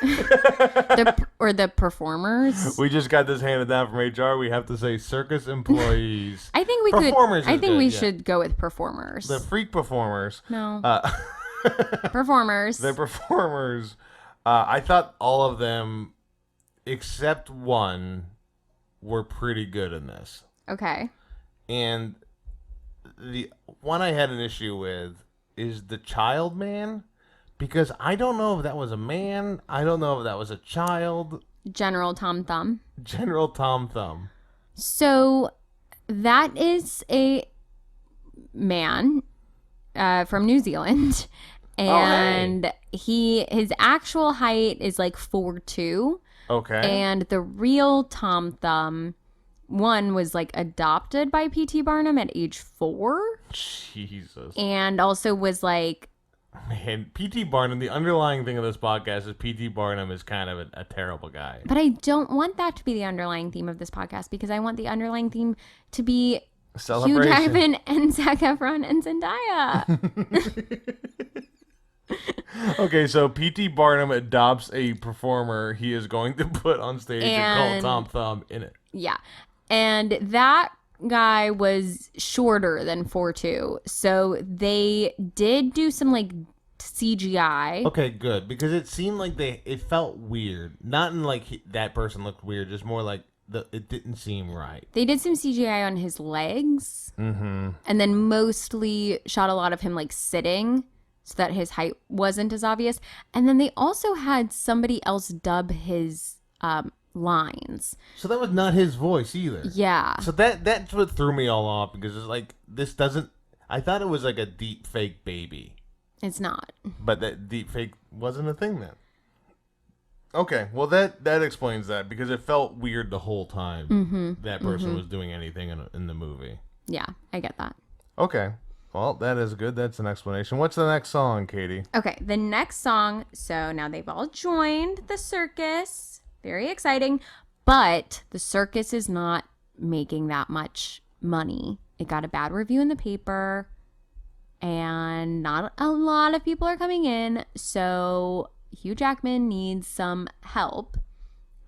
B: the performers.
C: We just got this handed down from HR. We have to say circus employees.
B: I think we
C: performers
B: could. I think we should go with performers.
C: The freak performers.
B: No. Performers.
C: The performers. I thought all of them, except one, were pretty good in this.
B: Okay.
C: And the one I had an issue with is the child man, because I don't know if that was a man. I don't know if that was a child.
B: General Tom Thumb.
C: General Tom Thumb.
B: So that is a man from New Zealand. And his actual height is like 4'2".
C: Okay.
B: And the real Tom Thumb one was like adopted by P.T. Barnum at age 4.
C: Jesus.
B: And also was like...
C: Man, P.T. Barnum, the underlying thing of this podcast is P.T. Barnum is kind of a terrible guy.
B: But I don't want that to be the underlying theme of this podcast, because I want the underlying theme to be Hugh Jackman and Zac Efron and Zendaya.
C: Okay, so P.T. Barnum adopts a performer he is going to put on stage and call Tom Thumb in it.
B: Yeah. And that guy was shorter than 4'2". So they did do some like CGI.
C: Okay, good. Because it seemed like it felt weird. Not in like that person looked weird, just more like it didn't seem right.
B: They did some CGI on his legs.
C: Mm-hmm.
B: And then mostly shot a lot of him like sitting, so that his height wasn't as obvious. And then they also had somebody else dub his lines.
C: So that was not his voice either.
B: Yeah.
C: So that's what threw me all off, because it's like, this doesn't... I thought it was like a deep fake baby.
B: It's not.
C: But that deep fake wasn't a thing then. Okay, well that explains that, because it felt weird the whole time that person was doing anything in the movie.
B: Yeah, I get that.
C: Okay. Well, that is good. That's an explanation. What's the next song, Katie?
B: Okay, the next song, so now they've all joined the circus. Very exciting. But the circus is not making that much money. It got a bad review in the paper, and not a lot of people are coming in. So Hugh Jackman needs some help,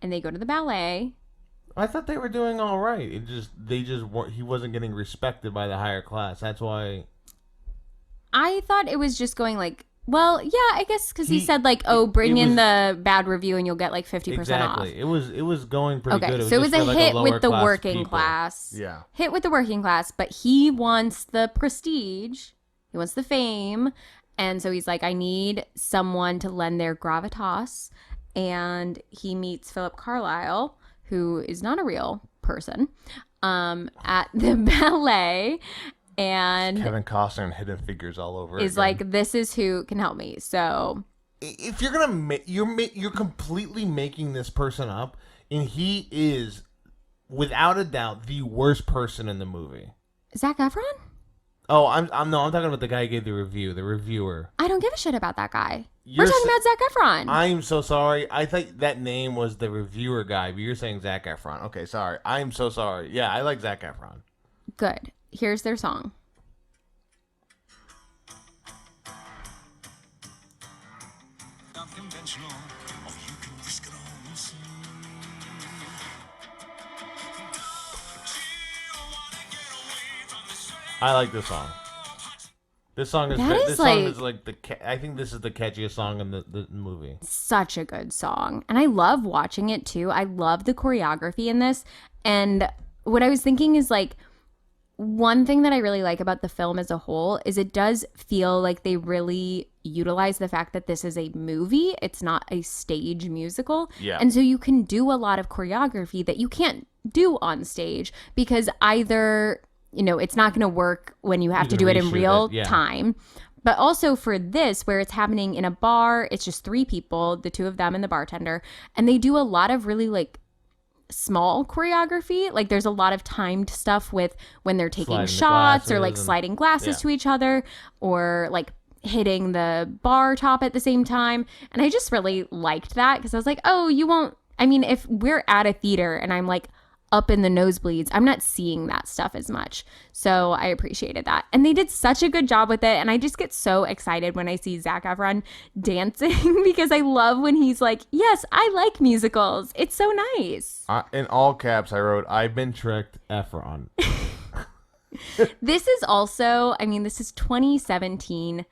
B: and they go to the ballet.
C: I thought they were doing all right. He wasn't getting respected by the higher class. That's why...
B: I thought it was just going like, well, yeah, I guess because he said like, oh, bring in the bad review and you'll get like 50% off.
C: It was going pretty good.
B: Okay, so it was a hit with the working class.
C: Yeah.
B: Hit with the working class, but he wants the prestige. He wants the fame. And so he's like, I need someone to lend their gravitas. And he meets Philip Carlyle, who is not a real person, at the ballet. And
C: Kevin Costner and Hidden Figures all over.
B: Is again. Like, this is who can help me. So
C: if you're gonna you're completely making this person up, and he is without a doubt the worst person in the movie.
B: Zac Efron?
C: Oh, I'm talking about the guy who gave the review, the reviewer.
B: I don't give a shit about that guy. We're talking about Zac Efron.
C: I'm so sorry. I thought that name was the reviewer guy, but you're saying Zac Efron. Okay, sorry. I'm so sorry. Yeah, I like Zac Efron.
B: Good. Here's their song.
C: I like this song. This song is I think this is the catchiest song in the movie.
B: Such a good song. And I love watching it too. I love the choreography in this. And what I was thinking is like, one thing that I really like about the film as a whole is it does feel like they really utilize the fact that this is a movie. It's not a stage musical.
C: Yeah.
B: And so you can do a lot of choreography that you can't do on stage, because either, you know, it's not going to work when you have to do it in real time. But also for this, where it's happening in a bar, it's just 3 people, the 2 of them and the bartender. And they do a lot of really like small choreography. Like there's a lot of timed stuff with when they're taking shots or like sliding glasses to each other, or like hitting the bar top at the same time. And I just really liked that, because I was like, oh, you won't, I mean, if we're at a theater and I'm like up in the nosebleeds, I'm not seeing that stuff as much. So I appreciated that. And they did such a good job with it. And I just get so excited when I see Zac Efron dancing, because I love when he's like, yes, I like musicals. It's so nice.
C: In all caps, I wrote, I've been tricked, Efron.
B: This is also, I mean, this is 2017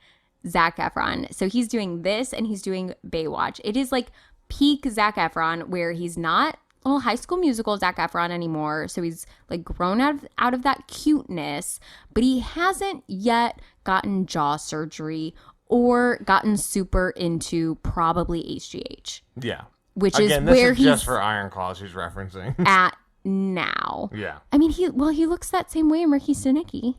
B: Zac Efron. So he's doing this and he's doing Baywatch. It is like peak Zac Efron, where he's not High School Musical Zac Efron anymore. So he's like grown out of that cuteness, but he hasn't yet gotten jaw surgery or gotten super into probably HGH.
C: Yeah.
B: Which
C: Again,
B: is where
C: this is just for Iron Claws he's referencing.
B: at now.
C: Yeah.
B: I mean, he looks that same way in Ricky Stenicki.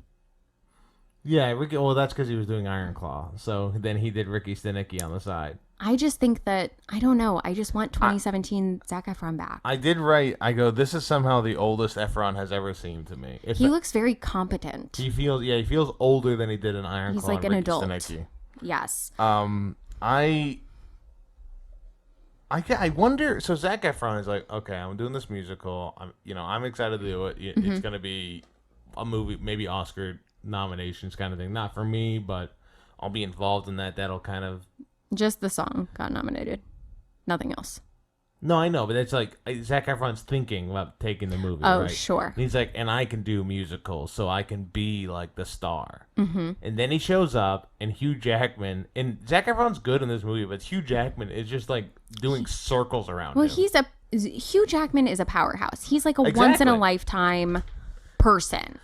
D: Yeah, Ricky. Well, that's because he was doing Iron Claw. So then he did Ricky Stenicki on the side.
B: I just think that, I don't know. I just want 2017 Zac Efron back.
C: I did write, I go, this is somehow the oldest Efron has ever seemed to me.
B: He looks very competent.
C: He feels older than he did in Iron Claw.
B: He's like an
C: Ricky
B: adult.
C: Stenicki.
B: Yes.
C: I wonder. So Zac Efron is like, okay, I'm doing this musical. I'm excited to do it. It's gonna be a movie, maybe Oscar nominations kind of thing. Not for me, but I'll be involved in that. That'll kind of
B: just the song got nominated. Nothing else.
D: No, I know, but it's like Zac Efron's thinking about taking the movie.
B: Oh,
D: right?
B: sure.
D: And he's like, and I can do musicals, so I can be like the star. Mm-hmm. And then he shows up, and Hugh Jackman, and Zac Efron's good in this movie, but Hugh Jackman is just like doing circles around him.
B: Hugh Jackman is a powerhouse. He's like a
C: Exactly.
B: once in a lifetime person.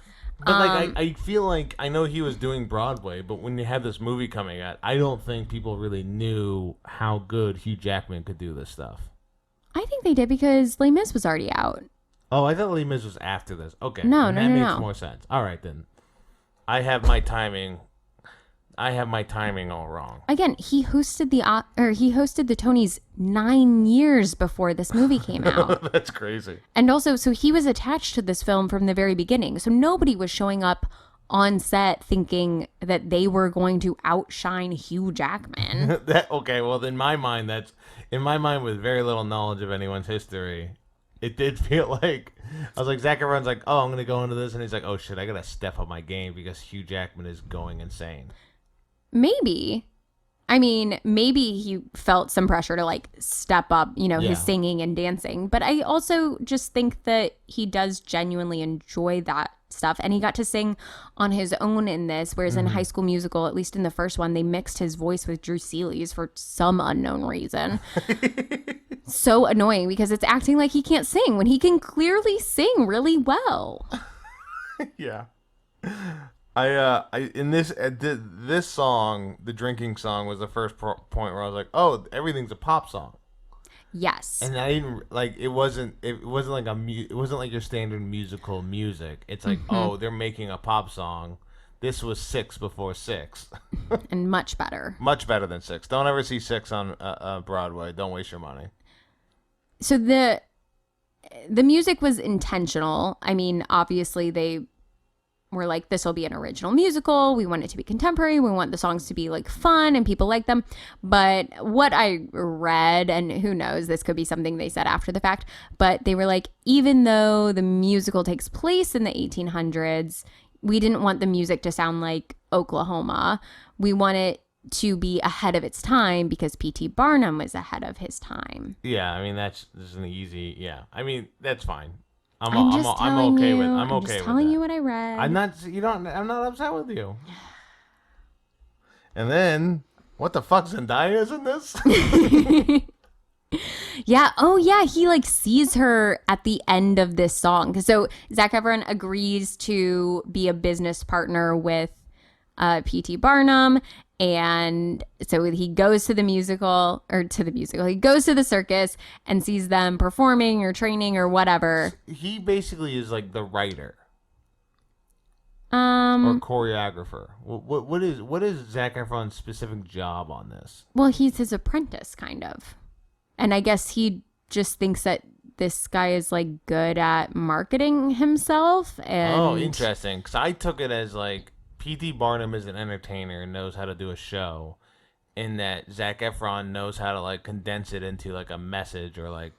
C: But like I feel like I know he was doing Broadway, but when you had this movie coming out, I don't think people really knew how good Hugh Jackman could do this stuff.
B: I think they did because Les Mis was already out.
D: Oh, I thought Les Mis was after this. Okay,
B: No,
D: and
B: no,
D: that
B: no,
D: makes
B: no.
D: more sense. All right then.
C: I have my timing all wrong.
B: Again, he hosted the Tonys 9 years before this movie came out.
C: That's crazy.
B: And also, so he was attached to this film from the very beginning. So nobody was showing up on set thinking that they were going to outshine Hugh Jackman.
C: Well, in my mind, with very little knowledge of anyone's history, it did feel like I was like, Zac Efron's like, oh, I'm gonna go into this, and he's like, oh shit, I gotta step up my game because Hugh Jackman is going insane.
B: Maybe. I mean, maybe he felt some pressure to like step up, his singing and dancing. But I also just think that he does genuinely enjoy that stuff. And he got to sing on his own in this, whereas in High School Musical, at least in the first one, they mixed his voice with Drew Seeley's for some unknown reason. So annoying because it's acting like he can't sing when he can clearly sing really well.
C: Yeah. This song, the drinking song, was the first point where I was like, oh, everything's a pop song.
B: Yes.
C: And I didn't like it wasn't like your standard musical music. It's like, oh, they're making a pop song. This was 6 before 6.
B: And much better.
C: Much better than 6. Don't ever see 6 on Broadway. Don't waste your money.
B: So the music was intentional. I mean, obviously they were like, this will be an original musical. We want it to be contemporary. We want the songs to be like fun and people like them. But what I read, and who knows, this could be something they said after the fact, but they were like, even though the musical takes place in the 1800s, we didn't want the music to sound like Oklahoma. We want it to be ahead of its time because P.T. Barnum was ahead of his time.
C: Yeah, I mean, that's an easy, yeah. I mean, that's fine. I'm
B: I'm
C: okay with
B: just
C: that.
B: telling you what I read.
C: I'm not upset with you. And then, what the fuck, Zendaya's in this?
B: Yeah. Oh, yeah. He like sees her at the end of this song. So Zac Efron agrees to be a business partner with P.T. Barnum. And so he goes to the musical. He goes to the circus and sees them performing or training or whatever.
C: He basically is like the writer.
B: Or
C: choreographer. What is Zac Efron's specific job on this?
B: Well, he's his apprentice, kind of. And I guess he just thinks that this guy is like good at marketing himself. And
C: Oh, interesting. Because I took it as like P.T. Barnum is an entertainer and knows how to do a show, in that Zac Efron knows how to like condense it into like a message or like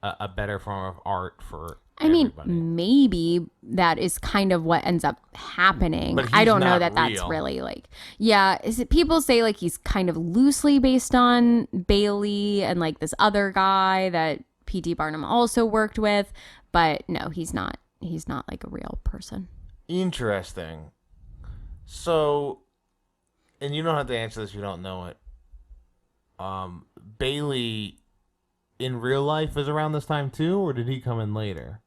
C: a better form of art for everybody.
B: mean, maybe that is kind of what ends up happening.
C: But
B: I don't know
C: not
B: that that's
C: real.
B: really like, yeah. Is it people say like he's kind of loosely based on Bailey and like this other guy that P.T. Barnum also worked with, but no, he's not. He's not like a real person.
C: Interesting. So, and you don't have to answer this if you don't know it. Bailey
D: in real life was around this time too, or did he come in later?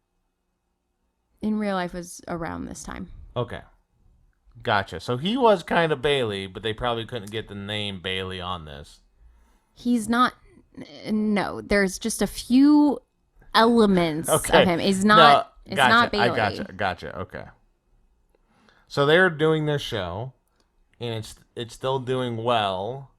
B: In real life was around this time.
D: Okay. Gotcha. So he was kind of Bailey, but they probably couldn't get the name Bailey on this.
B: He's not. No, there's just a few elements of him. He's not. It's not Bailey.
D: Gotcha. Okay. So they're doing their show, and it's still doing well,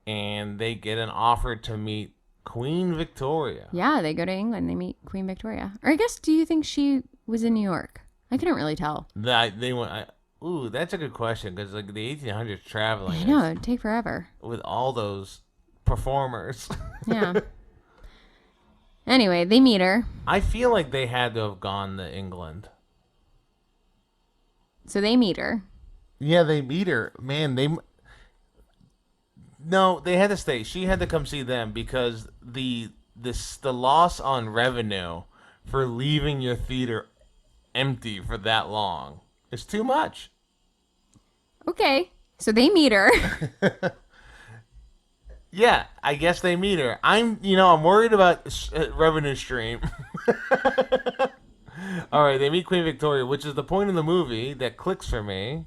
D: and they get an offer to meet Queen Victoria.
B: Yeah, they go to England. They meet Queen Victoria. Or I guess, do you think she was in New York? I couldn't really tell.
D: They went. Ooh, that's a good question, because like the 1800s traveling.
B: I know, it'd take forever
D: with all those performers.
B: Yeah. Anyway, they meet her.
D: I feel like they had to have gone to England.
B: So they meet her.
D: Yeah, they meet her. Man, No, they had to stay. She had to come see them because the loss on revenue for leaving your theater empty for that long is too much.
B: Okay. So they meet her.
D: Yeah, I guess they meet her. I'm worried about revenue stream. All right, they meet Queen Victoria, which is the point of the movie that clicks for me.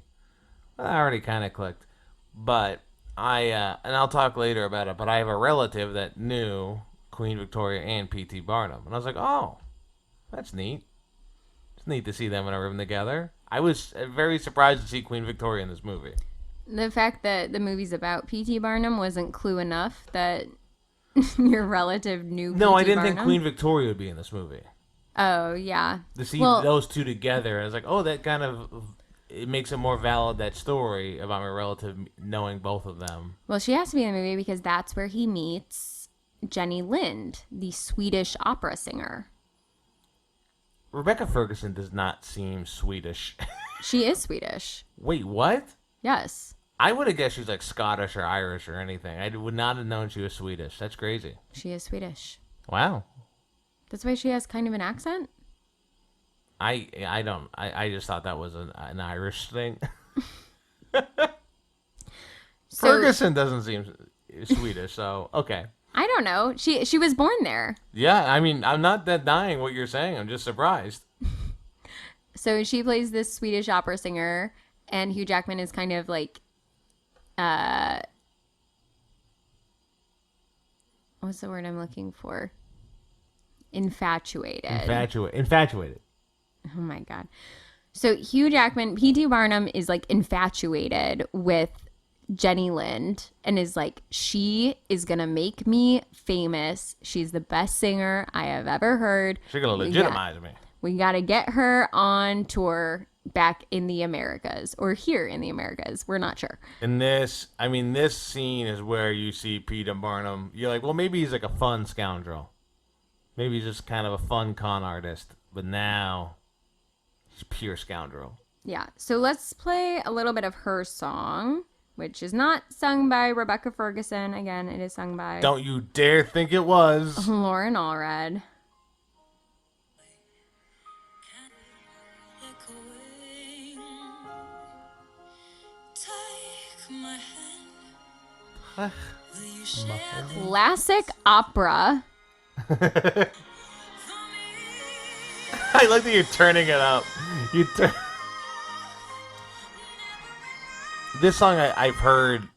D: Well, I already kind of clicked, but and I'll talk later about it. But I have a relative that knew Queen Victoria and P.T. Barnum, and I was like, oh, that's neat. It's neat to see them in a room together. I was very surprised to see Queen Victoria in this movie.
B: The fact that the movie's about P.T. Barnum wasn't clue enough that your relative knew P.T.
D: No, I didn't
B: Barnum?
D: think Queen Victoria would be in this movie.
B: Oh, yeah.
D: To see those two together, I was like, oh, that kind of... It makes it more valid, that story about my relative knowing both of them.
B: Well, she has to be in the movie because that's where he meets Jenny Lind, the Swedish opera singer.
D: Rebecca Ferguson does not seem Swedish.
B: She is Swedish.
D: Wait, what?
B: Yes.
D: I would have guessed she was like Scottish or Irish or anything. I would not have known she was Swedish. That's crazy.
B: She is Swedish.
D: Wow. That's
B: why she has kind of an accent?
D: I just thought that was an Irish thing. Ferguson doesn't seem Swedish, so okay.
B: I don't know. She was born there.
D: Yeah, I mean, I'm not that dying what you're saying. I'm just surprised.
B: So she plays this Swedish opera singer, and Hugh Jackman is kind of like, what's the word I'm looking for? Infatuated.
D: Infatuated.
B: Oh my God. So Hugh Jackman, P.T. Barnum is like infatuated with Jenny Lind and is like, she is going to make me famous. She's the best singer I have ever heard.
D: She's going to legitimize me.
B: We got to get her on tour back in the Americas or here in the Americas. We're not sure.
D: And this scene is where you see P.T. Barnum. You're like, well, maybe he's like a fun scoundrel. Maybe he's just kind of a fun con artist. But now he's a pure scoundrel.
B: Yeah. So let's play a little bit of her song, which is not sung by Rebecca Ferguson. Again, it is sung by...
D: Don't you dare think it was.
B: Lauren Allred. Classic opera.
D: I like that you're turning it up. This song I've heard.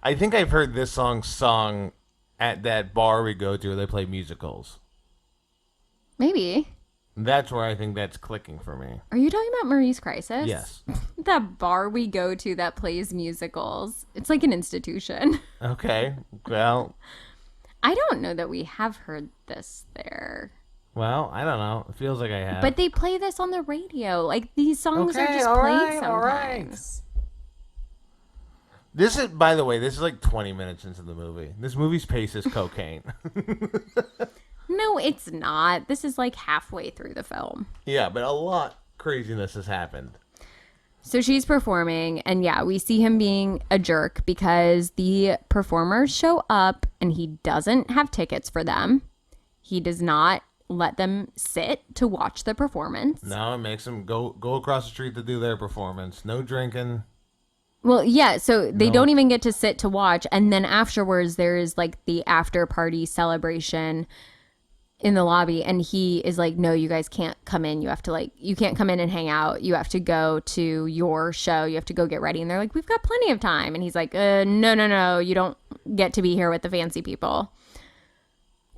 D: I think I've heard this song sung at that bar we go to where they play musicals.
B: Maybe.
D: That's where I think that's clicking for me.
B: Are you talking about Marie's Crisis?
D: Yes.
B: That bar we go to that plays musicals. It's like an institution.
D: Okay. Well,
B: I don't know that we have heard this there.
D: Well, I don't know. It feels like I have.
B: But they play this on the radio. Like, these songs are just played sometimes. All right.
D: This is, by the way, this is like 20 minutes into the movie. This movie's pace is cocaine.
B: No, it's not. This is like halfway through the film.
D: Yeah, but a lot craziness has happened.
B: So she's performing, and yeah, we see him being a jerk because the performers show up and he doesn't have tickets for them. He does not let them sit to watch the performance.
D: No, it makes them go across the street to do their performance. No drinking.
B: Well, yeah, so they don't even get to sit to watch. And then afterwards, there is like the after party celebration in the lobby. And he is like, no, you guys can't come in. You have to like, you can't come in and hang out. You have to go to your show. You have to go get ready. And they're like, we've got plenty of time. And he's like, no. You don't get to be here with the fancy people.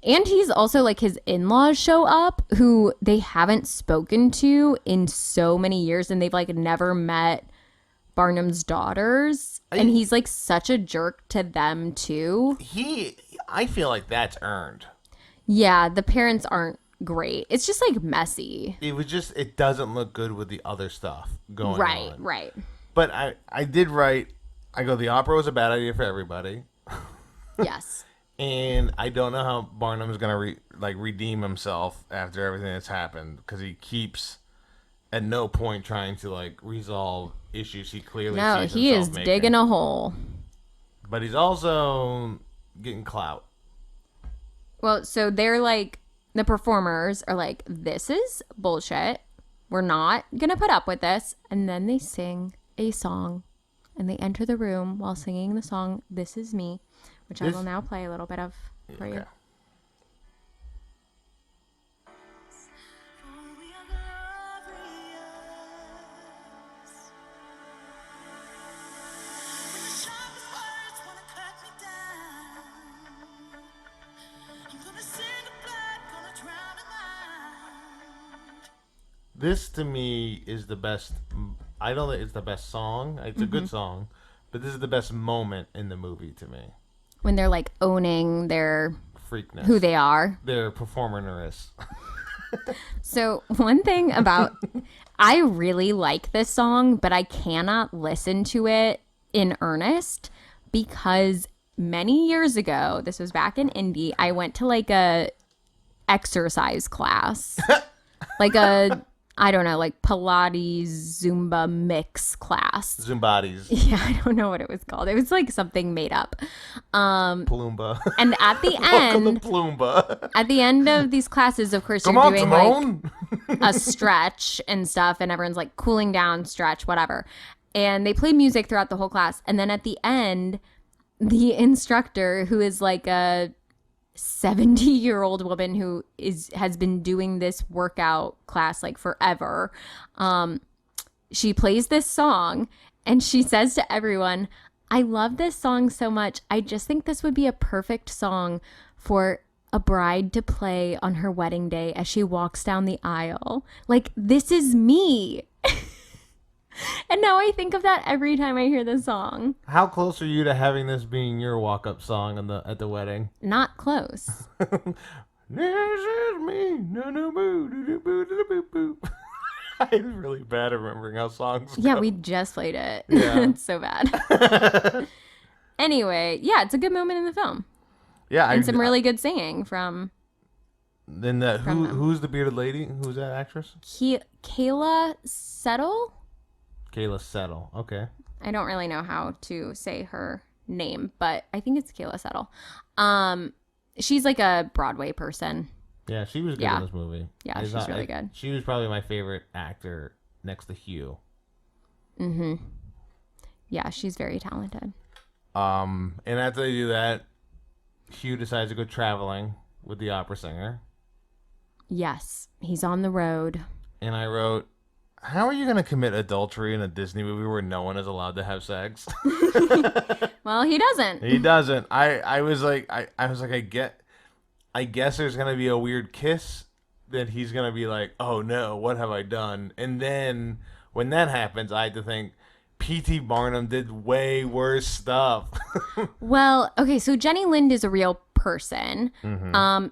B: And he's also like, his in-laws show up who they haven't spoken to in so many years. And they've like never met Barnum's daughters, and he's like such a jerk to them too.
C: I feel like that's earned.
B: Yeah, the parents aren't great. It's just like messy.
C: It doesn't look good with the other stuff going on.
B: Right.
C: But I did write, the opera was a bad idea for everybody.
B: Yes.
C: And I don't know how Barnum's gonna redeem himself after everything that's happened, because he keeps at no point trying to like resolve issues he clearly sees
B: he is
C: making.
B: digging a hole.
C: But he's also getting clout.
B: Well, so they're like, the performers are like, this is bullshit. We're not gonna put up with this. And then they sing a song, and they enter the room while singing the song "This Is Me," which I will now play a little bit of for you.
C: This to me is the best. I don't think it's the best song. It's a good song, but this is the best moment in the movie to me.
B: When they're like owning their
C: freakness,
B: who they are,
C: their performerness.
B: So one thing about, I really like this song, but I cannot listen to it in earnest because many years ago, this was back in Indy, I went to like a exercise class, like a, I don't know, like Pilates Zumba mix class.
C: Zumbades.
B: Yeah, I don't know what it was called. It was like something made up.
C: Palumba.
B: And at the end,
C: Palumba.
B: At the end of these classes, of course, you're doing like a stretch and stuff, and everyone's like cooling down, stretch, whatever. And they play music throughout the whole class. And then at the end, the instructor, who is like a 70-year-old woman who has been doing this workout class like forever, she plays this song and she says to everyone, I love this song so much. I just think this would be a perfect song for a bride to play on her wedding day as she walks down the aisle. Like, this is me. And now I think of that every time I hear this song.
C: How close are you to having this being your walk-up song at the wedding?
B: Not close.
C: This is me. I'm really bad at remembering how songs go.
B: Yeah, we just played it.
C: Yeah.
B: It's so bad. Anyway, yeah, it's a good moment in the film.
C: Yeah,
B: and some really good singing from.
C: Then who's the bearded lady? Who's that actress?
B: Kayla Settle.
C: Kayla Settle. Okay.
B: I don't really know how to say her name, but I think it's Kayla Settle. She's like a Broadway person.
C: Yeah, she was good in this movie.
B: Yeah, she's really good.
C: She was probably my favorite actor next to Hugh.
B: Mm-hmm. Yeah, she's very talented.
C: And after they do that, Hugh decides to go traveling with the opera singer.
B: Yes, he's on the road.
C: And I wrote, how are you going to commit adultery in a Disney movie where no one is allowed to have sex?
B: Well, he doesn't.
C: He doesn't. I was like, I guess there's going to be a weird kiss that he's going to be like, oh no, what have I done? And then when that happens, I had to think, P.T. Barnum did way worse stuff.
B: Well, okay, so Jenny Lind is a real person. Mm-hmm.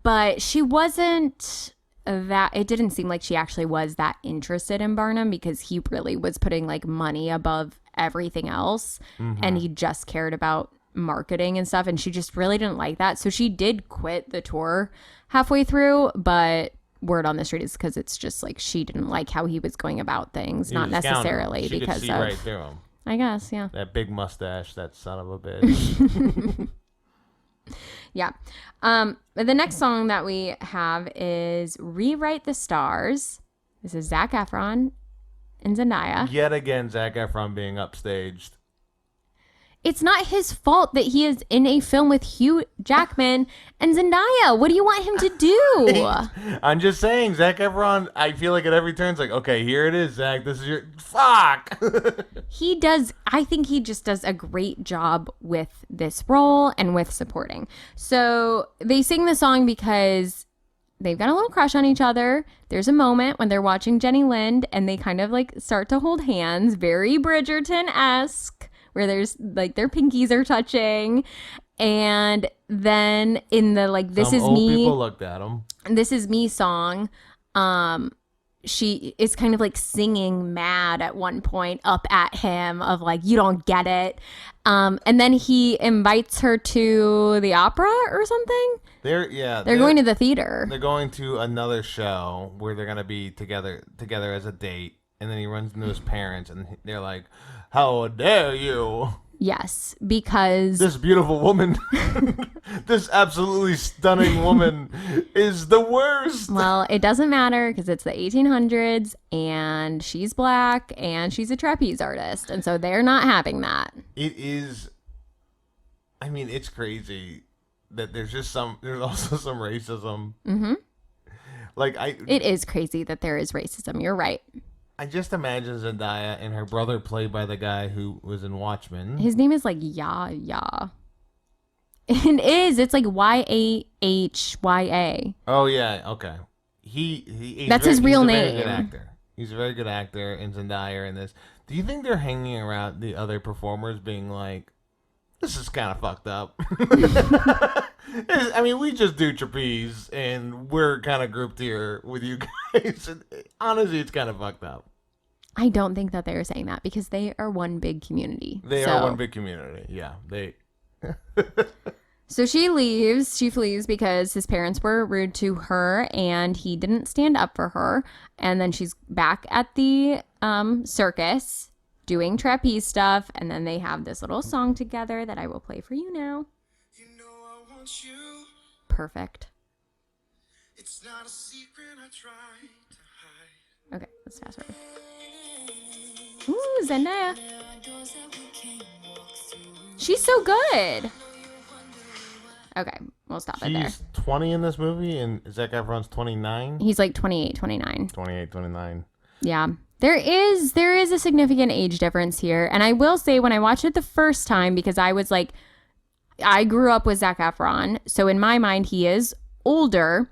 B: But she wasn't that, it didn't seem like she actually was that interested in Barnum because he really was putting like money above everything else. Mm-hmm. And he just cared about marketing and stuff. And she just really didn't like that. So she did quit the tour halfway through, but word on the street is because it's just like she didn't like how he was going about things, not necessarily
C: she
B: because
C: could see
B: of
C: right through him.
B: I guess, yeah.
C: That big mustache, that son of a bitch.
B: Yeah. The next song that we have is Rewrite the Stars. This is Zac Effron and Zendaya.
C: Yet again, Zac Efron being upstaged.
B: It's not his fault that he is in a film with Hugh Jackman and Zendaya. What do you want him to do?
C: I'm just saying, Zac Efron, I feel like at every turn, it's like, okay, here it is, Zac. This is your... Fuck!
B: I think he just does a great job with this role and with supporting. So they sing the song because they've got a little crush on each other. There's a moment when they're watching Jenny Lind and they kind of like start to hold hands, very Bridgerton-esque, where there's like their pinkies are touching. And then in the like This Is Me,
C: people looked at him.
B: This Is Me song, she is kind of like singing mad at one point up at him of like, you don't get it. And then he invites her to the opera or something. They're going to the theater.
C: They're going to another show where they're going to be together as a date. And then he runs into his parents and they're like, how dare you?
B: Yes, because
C: this beautiful woman, this absolutely stunning woman is the worst.
B: Well, it doesn't matter because it's the 1800s and she's black and she's a trapeze artist. And so they're not having that.
C: It is, I mean, it's crazy that there's also some racism.
B: Mm-hmm.
C: It
B: is crazy that there is racism. You're right.
C: I just imagine Zendaya and her brother, played by the guy who was in Watchmen.
B: His name is like Ya. It's like Yahya.
C: Oh yeah, okay.
B: That's his real name.
C: He's a very good actor. He's a very good actor, and Zendaya are in this. Do you think they're hanging around the other performers, being like, "This is kind of fucked up"? I mean, we just do trapeze, and we're kind of grouped here with you guys. And honestly, it's kind of fucked up.
B: I don't think that they are saying that because they are one big community.
C: They are one big community. Yeah, they.
B: So she leaves. She flees because his parents were rude to her, and he didn't stand up for her. And then she's back at the circus doing trapeze stuff, and then they have this little song together that I will play for you now. You. Perfect. It's not a secret I try to hide. Okay, let's fast forward. Ooh, Zendaya. She's so good. Okay, we'll stop it there.
C: She's 20 in this movie, and Zac Efron's 29?
B: He's like 28, 29.
C: 28, 29.
B: Yeah. There is a significant age difference here. And I will say, when I watched it the first time, because I was like, I grew up with Zac Efron, so in my mind, he is older.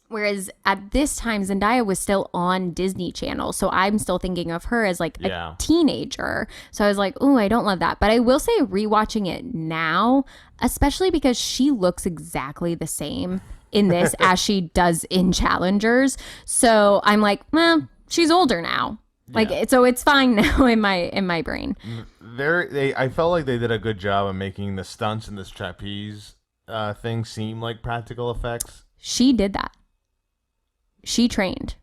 B: Whereas at this time, Zendaya was still on Disney Channel, so I'm still thinking of her as like a teenager. So I was like, "Ooh, I don't love that." But I will say, rewatching it now, especially because she looks exactly the same in this as she does in Challengers. So I'm like, well, she's older now. Like, so it's fine now in my brain.
C: I felt like they did a good job of making the stunts in this trapeze thing seem like practical effects.
B: She did that. She trained.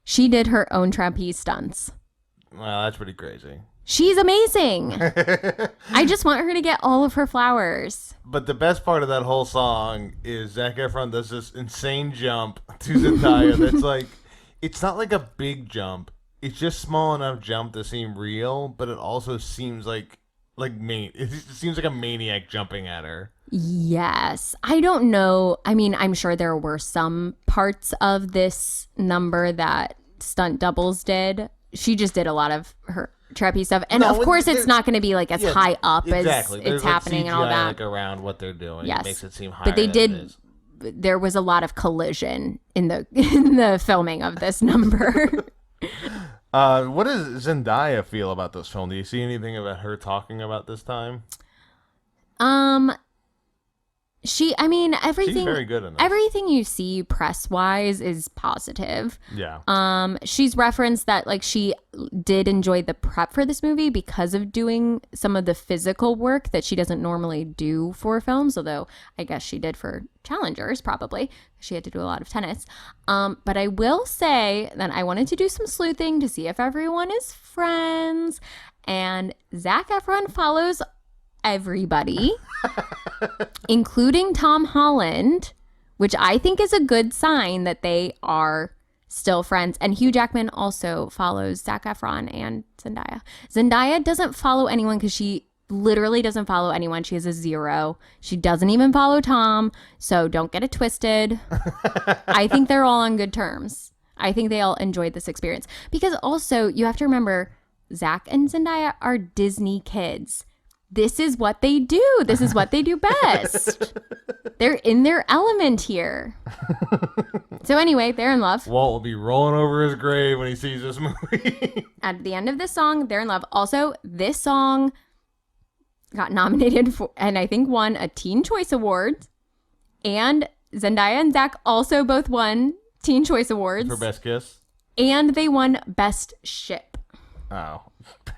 B: She did her own trapeze stunts.
C: Well, that's pretty crazy.
B: She's amazing. I just want her to get all of her flowers.
C: But the best part of that whole song is Zac Efron does this insane jump to Zendaya that's like, it's not like a big jump. It's just small enough jump to seem real, but it also seems it seems like a maniac jumping at her.
B: Yes. I don't know. I mean, I'm sure there were some parts of this number that stunt doubles did. She just did a lot of her trapeze stuff. And of course, it's not going to be like as high up as it's happening and all that.
C: Like around what they're doing.
B: Yes.
C: It makes it seem higher.
B: But they did. There was a lot of collision in the filming of this number.
C: What does Zendaya feel about this film? Do you see anything about her talking about this time?
B: Everything.
C: She's very good in this.
B: Everything you see press-wise is positive.
C: Yeah.
B: She's referenced that like she did enjoy the prep for this movie because of doing some of the physical work that she doesn't normally do for films, although I guess she did for Challengers probably. She had to do a lot of tennis. But I will say that I wanted to do some sleuthing to see if everyone is friends, and Zac Efron follows everybody, including Tom Holland, which I think is a good sign that they are still friends. And Hugh Jackman also follows Zac Efron and Zendaya. Zendaya doesn't follow anyone because she literally doesn't follow anyone. She has a 0. She doesn't even follow Tom. So don't get it twisted. I think they're all on good terms. I think they all enjoyed this experience. Because also, you have to remember, Zac and Zendaya are Disney kids. This is what they do. This is what they do best. They're in their element here. So anyway, they're in love.
C: Walt will be rolling over his grave when he sees this movie.
B: At the end of this song, they're in love. Also, this song got nominated for, and I think won a Teen Choice Award. And Zendaya and Zac also both won Teen Choice Awards.
C: For Best Kiss?
B: And they won Best Ship.
C: Oh,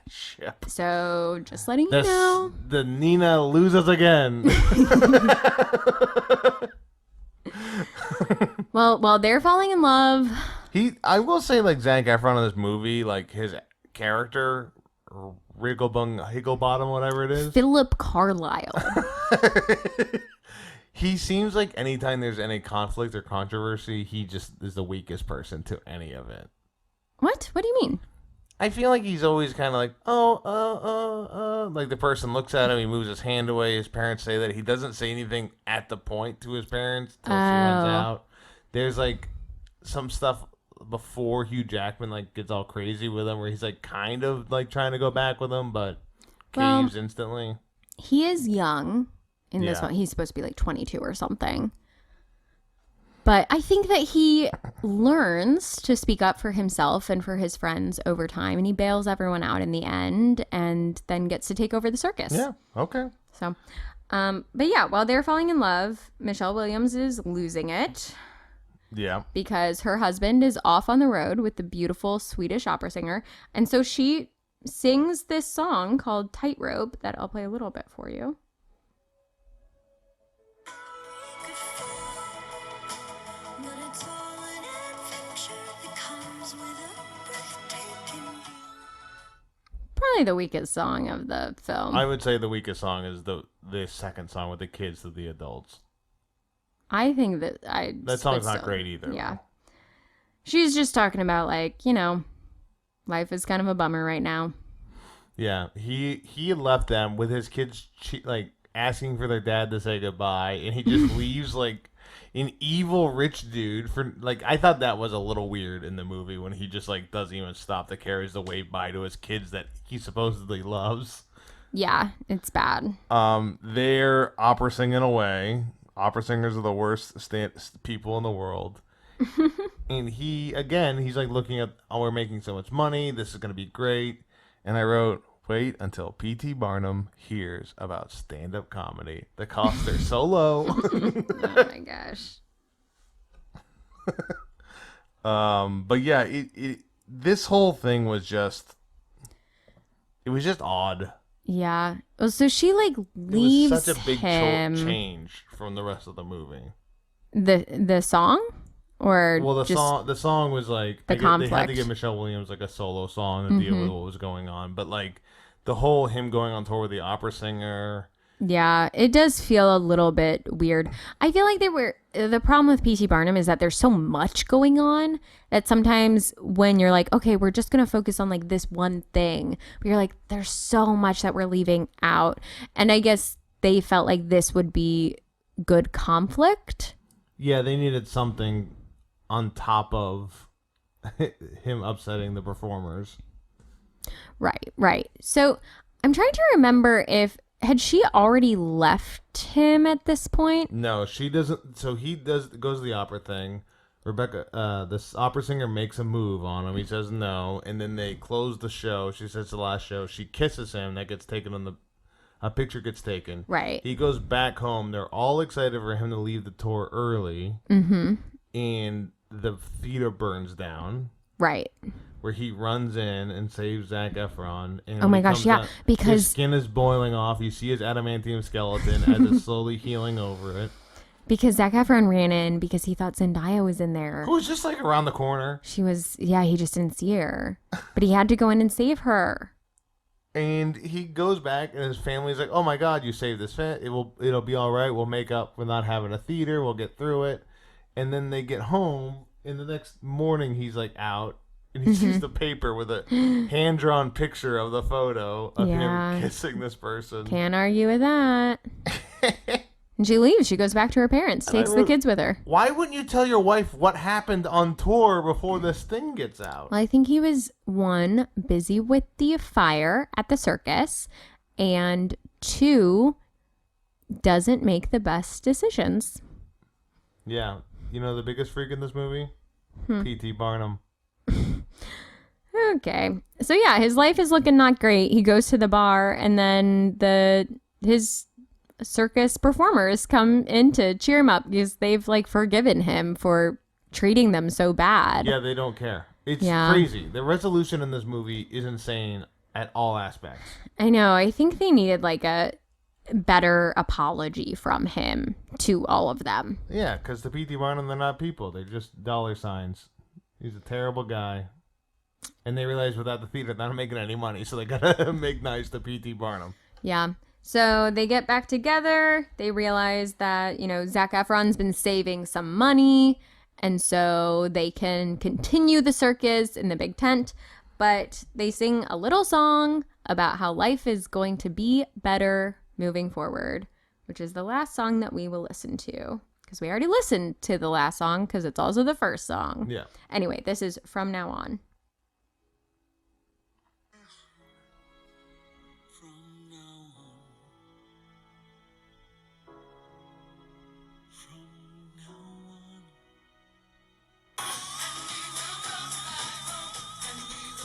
C: ship.
B: So, just letting you know.
C: The Nina loses again.
B: Well, they're falling in love.
C: I will say, like, Zac Efron in this movie, like, his character, Higglebottom, whatever it is.
B: Philip Carlisle.
C: He seems like anytime there's any conflict or controversy, he just is the weakest person to any of it.
B: What? What do you mean?
C: I feel like he's always kind of like, like the person looks at him, he moves his hand away, his parents say that, he doesn't say anything at the point to his parents till she runs out. There's like some stuff before Hugh Jackman like gets all crazy with him where he's like kind of like trying to go back with him, but caves instantly.
B: He is young in this one. He's supposed to be like 22 or something. But I think that he learns to speak up for himself and for his friends over time, and he bails everyone out in the end and then gets to take over the circus.
C: Yeah, okay.
B: So, but yeah, while they're falling in love, Michelle Williams is losing it.
C: Yeah.
B: Because her husband is off on the road with the beautiful Swedish opera singer. And so she sings this song called Tightrope that I'll play a little bit for you. Probably the weakest song of the film.
C: I would say the weakest song is the second song with the kids to the adults.
B: I think that
C: song's not great either.
B: Yeah. She's just talking about like, you know, life is kind of a bummer right now.
C: Yeah, he left them with his kids like asking for their dad to say goodbye, and he just leaves like an evil rich dude for like. I thought that was a little weird in the movie when he just like doesn't even stop to carries the wave by to his kids that he supposedly loves.
B: Yeah, it's bad.
C: They're opera singing away. Opera singers are the worst people in the world. And he's like looking at, oh, we're making so much money. This is going to be great. And I wrote, wait until P.T. Barnum hears about stand-up comedy. The costs are so low.
B: Oh my gosh.
C: But yeah, this whole thing was just, it was just odd.
B: Yeah. Oh, so she like leaves
C: it was such a big
B: him.
C: Change from the rest of the movie.
B: The song, or
C: the song was like
B: conflict.
C: They had to give Michelle Williams like a solo song to deal with what was going on, but like the whole him going on tour with the opera singer.
B: Yeah, it does feel a little bit weird. I feel like the problem with P.T. Barnum is that there's so much going on that sometimes when you're like, okay, we're just going to focus on like this one thing, but you're like, there's so much that we're leaving out. And I guess they felt like this would be good conflict.
D: Yeah, they needed something on top of him upsetting the performers.
B: Right. So I'm trying to remember had she already left him at this point?
C: No, she doesn't. So he goes to the opera thing. Rebecca, this opera singer makes a move on him. He says no, and then they close the show. She says the last show. She kisses him. That gets taken a picture gets taken.
B: Right.
C: He goes back home. They're all excited for him to leave the tour early.
B: Mm-hmm.
C: And the theater burns down.
B: Right.
C: Where he runs in and saves Zac Efron. And
B: oh my gosh, yeah. Because
C: his skin is boiling off. You see his adamantium skeleton as it's slowly healing over it.
B: Because Zac Efron ran in because he thought Zendaya was in there.
C: Who was just like around the corner.
B: He just didn't see her. But he had to go in and save her.
C: And he goes back and his family's like, oh my God, you saved this fan. It'll be all right. We'll make up for not having a theater. We'll get through it. And then they get home
D: And the next morning, he's like out, and he sees the paper with a hand-drawn picture of the photo of him kissing this person.
B: Can't argue with that. And she leaves. She goes back to her parents, takes the kids with her.
D: Why wouldn't you tell your wife what happened on tour before this thing gets out?
B: Well, I think he was, 1, busy with the fire at the circus, and 2, doesn't make the best decisions.
D: Yeah. You know the biggest freak in this movie? P.T. Barnum.
B: Okay. So yeah, his life is looking not great. He goes to the bar, and then his circus performers come in to cheer him up because they've like forgiven him for treating them so bad.
D: Yeah, they don't care. It's crazy. The resolution in this movie is insane at all aspects.
B: I know. I think they needed like a better apology from him to all of them.
D: Yeah, because the P.T. Barnum, they're not people. They're just dollar signs. He's a terrible guy. And they realize without the theater, they're not making any money, so they gotta make nice to P.T. Barnum.
B: Yeah. So they get back together. They realize that, Zac Efron's been saving some money, and so they can continue the circus in the big tent. But they sing a little song about how life is going to be better moving forward, which is the last song that we will listen to. Because we already listened to the last song, because it's also the first song.
D: Yeah.
B: Anyway, this is From Now On.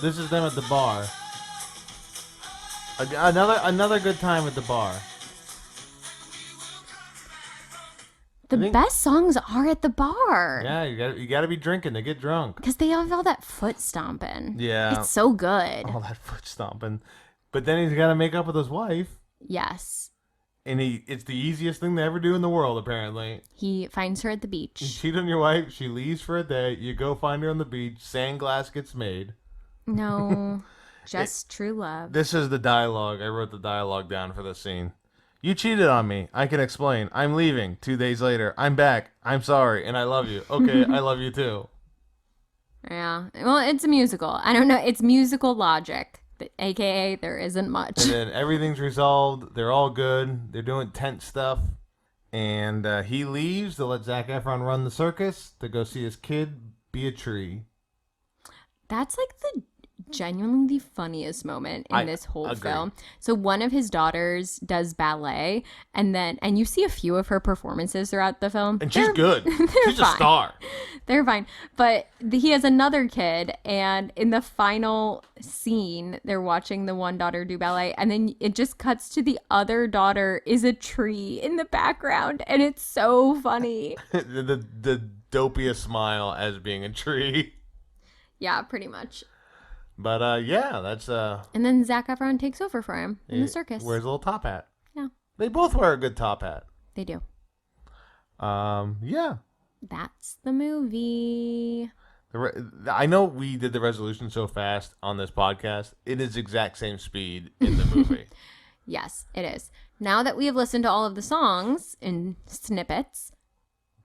D: This is them at the bar. Another good time at the bar.
B: The best songs are at the bar.
D: Yeah, you gotta be drinking to get drunk.
B: Because they have all that foot stomping.
D: Yeah.
B: It's so good.
D: All that foot stomping. But then he's gotta make up with his wife.
B: Yes.
D: And it's the easiest thing to ever do in the world, apparently.
B: He finds her at the beach.
D: You cheat on your wife, she leaves for a day, you go find her on the beach, sandglass gets made.
B: No, just true love.
D: This is the dialogue. I wrote the dialogue down for this scene. You cheated on me. I can explain. I'm leaving. 2 days later. I'm back. I'm sorry. And I love you. Okay, I love you too.
B: Yeah. Well, it's a musical. I don't know. It's musical logic. AKA, there isn't much.
D: And then everything's resolved. They're all good. They're doing tent stuff. And he leaves to let Zac Efron run the circus to go see his kid be a tree.
B: That's like the genuinely the funniest moment in this whole film. So one of his daughters does ballet, and you see a few of her performances throughout the film.
D: And she's good. She's a star.
B: They're fine. But he has another kid, and in the final scene, they're watching the one daughter do ballet, and then it just cuts to the other daughter is a tree in the background, and it's so funny.
D: the dopiest smile as being a tree.
B: Yeah, pretty much.
D: But yeah, that's
B: And then Zac Efron takes over for him in the circus.
D: Wears a little top hat.
B: Yeah.
D: They both wear a good top hat.
B: They do.
D: Yeah.
B: That's the movie.
D: I know we did the resolution so fast on this podcast. It is exact same speed in the movie.
B: Yes, it is. Now that we have listened to all of the songs in snippets,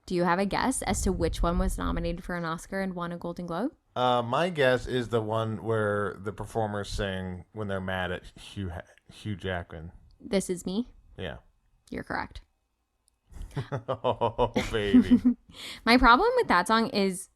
B: do you have a guess as to which one was nominated for an Oscar and won a Golden Globe?
D: My guess is the one where the performers sing when they're mad at Hugh Jackman.
B: This Is Me?
D: Yeah.
B: You're correct.
D: Oh, baby.
B: My problem with that song is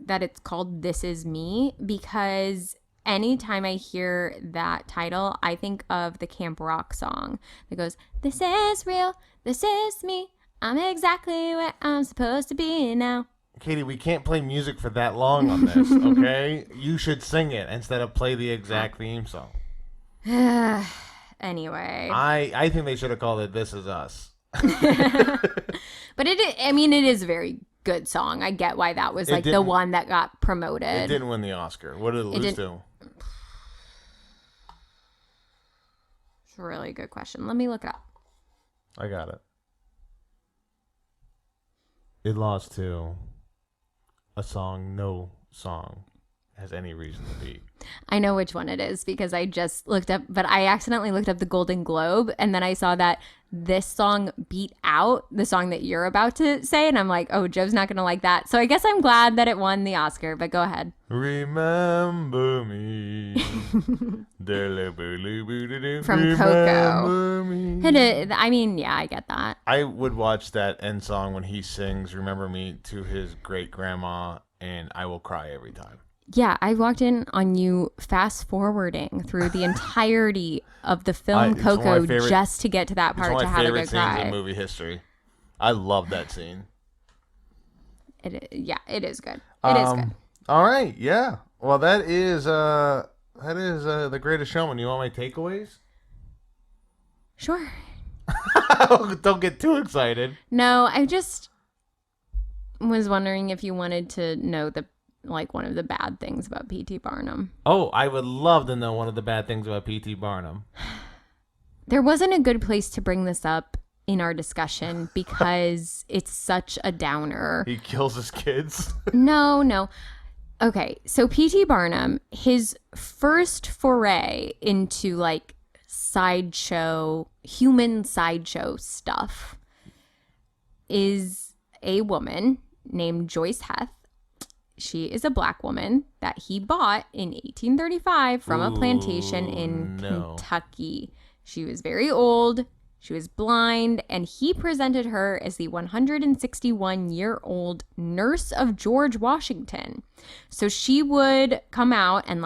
B: that it's called This Is Me, because anytime I hear that title, I think of the Camp Rock song that goes, "This is real, this is me, I'm exactly where I'm supposed to be now."
D: Katie, we can't play music for that long on this, okay? You should sing it instead of play the exact theme song.
B: Anyway.
D: I think they should have called it This Is Us.
B: But it is a very good song. I get why that was like the one that got promoted.
D: It didn't win the Oscar. What did it lose to?
B: It's a really good question. Let me look it up.
D: I got it. It lost to a song no song has any reason to be.
B: I know which one it is because I just looked up, but I accidentally looked up the Golden Globe, and then I saw that this song beat out the song that you're about to say. And I'm like, oh, Joe's not going to like that. So I guess I'm glad that it won the Oscar, but go ahead.
C: Remember me.
B: From Coco. I mean, yeah, I get that.
C: I would watch that end song when he sings Remember Me to his great grandma, and I will cry every time.
B: Yeah, I walked in on you fast forwarding through the entirety of the film Coco just to get to that part to have a good cry. It's one of my favorite scenes
C: in movie history. I love that scene.
B: It is good. It is good.
C: All right, yeah. Well, that is The Greatest Showman. You want my takeaways?
B: Sure.
C: Don't get too excited.
B: No, I just was wondering if you wanted to know one of the bad things about P.T. Barnum.
D: Oh, I would love to know one of the bad things about P.T. Barnum.
B: There wasn't a good place to bring this up in our discussion because it's such a downer.
C: He kills his kids?
B: No. Okay, so P.T. Barnum, his first foray into human sideshow stuff is a woman named Joyce Heth. She is a black woman that he bought in 1835 from a plantation in Kentucky. She was very old. She was blind, and he presented her as the 161-year-old nurse of George Washington. So she would come out and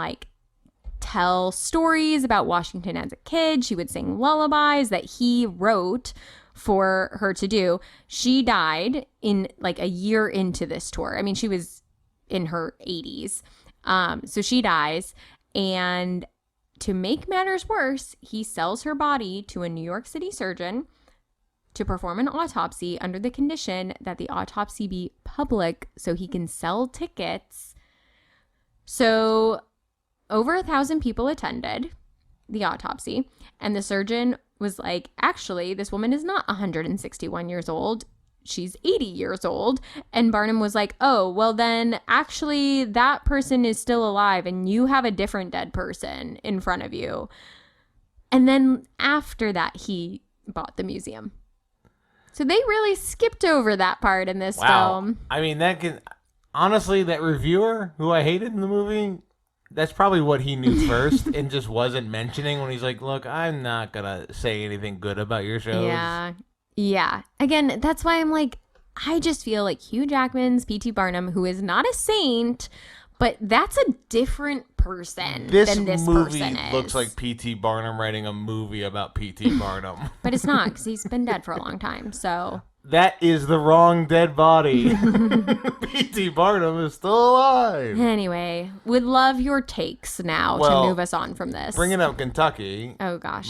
B: tell stories about Washington as a kid. She would sing lullabies that he wrote for her to do. She died in a year into this tour. I mean, she was in her 80s. So she dies, and to make matters worse, he sells her body to a New York City surgeon to perform an autopsy under the condition that the autopsy be public so he can sell tickets. So over 1,000 people attended the autopsy, and the surgeon was like, actually, this woman is not 161 years old. She's 80 years old. And Barnum was like, oh, well then actually that person is still alive and you have a different dead person in front of you. And then after that, he bought the museum. So they really skipped over that part in this film.
D: I mean, honestly, that reviewer who I hated in the movie, that's probably what he knew first and just wasn't mentioning when he's like, look, I'm not going to say anything good about your shows.
B: Yeah. Again, that's why I'm like, I just feel like Hugh Jackman's P.T. Barnum, who is not a saint, but that's a different person than this person is.
C: This movie looks like P.T. Barnum writing a movie about P.T. Barnum.
B: But it's not, because he's been dead for a long time, so...
C: That is the wrong dead body. P.T. Barnum is still alive.
B: Anyway, would love your takes now to move us on from this.
C: Bringing up Kentucky.
B: Oh, gosh.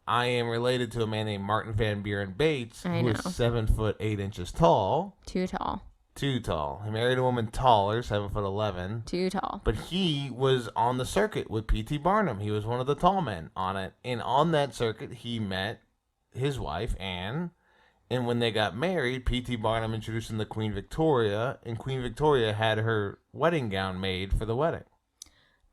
C: I am related to a man named Martin Van Buren Bates, who is 7'8" tall.
B: Too tall.
C: Too tall. He married a woman taller, 7'11".
B: Too tall.
C: But he was on the circuit with P.T. Barnum. He was one of the tall men on it. And on that circuit, he met his wife, Anne. And when they got married, P.T. Barnum introduced him to Queen Victoria, and Queen Victoria had her wedding gown made for the wedding.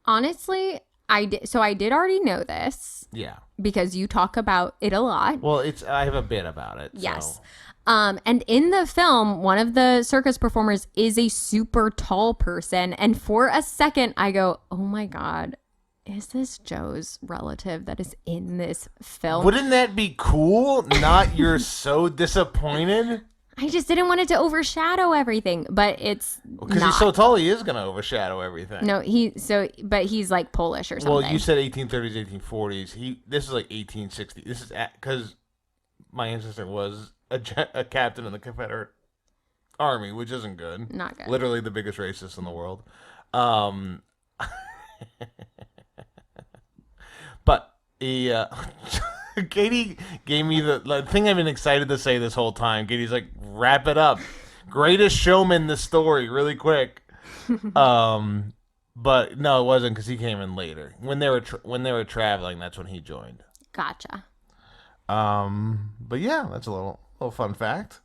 B: Honestly, I did already know this.
C: Yeah.
B: Because you talk about it a lot.
C: Well, I have a bit about it.
B: Yes. So. And in the film, one of the circus performers is a super tall person. And for a second, I go, oh my God, is this Joe's relative that is in this film?
C: Wouldn't that be cool? Not you're so disappointed?
B: I just didn't want it to overshadow everything, but it's
C: because he's so tall, he is going to overshadow everything.
B: No, but he's like Polish or something.
C: Well, you said 1830s, 1840s. This is like 1860. This is because my ancestor was a captain in the Confederate Army, which isn't good.
B: Not good.
C: Literally the biggest racist in the world. But he. Katie gave me the thing I've been excited to say this whole time. Katie's like, wrap it up. Greatest Showman, the story, really quick. But no, it wasn't because he came in later. When they were traveling, that's when he joined.
B: Gotcha.
C: But yeah, that's a little fun fact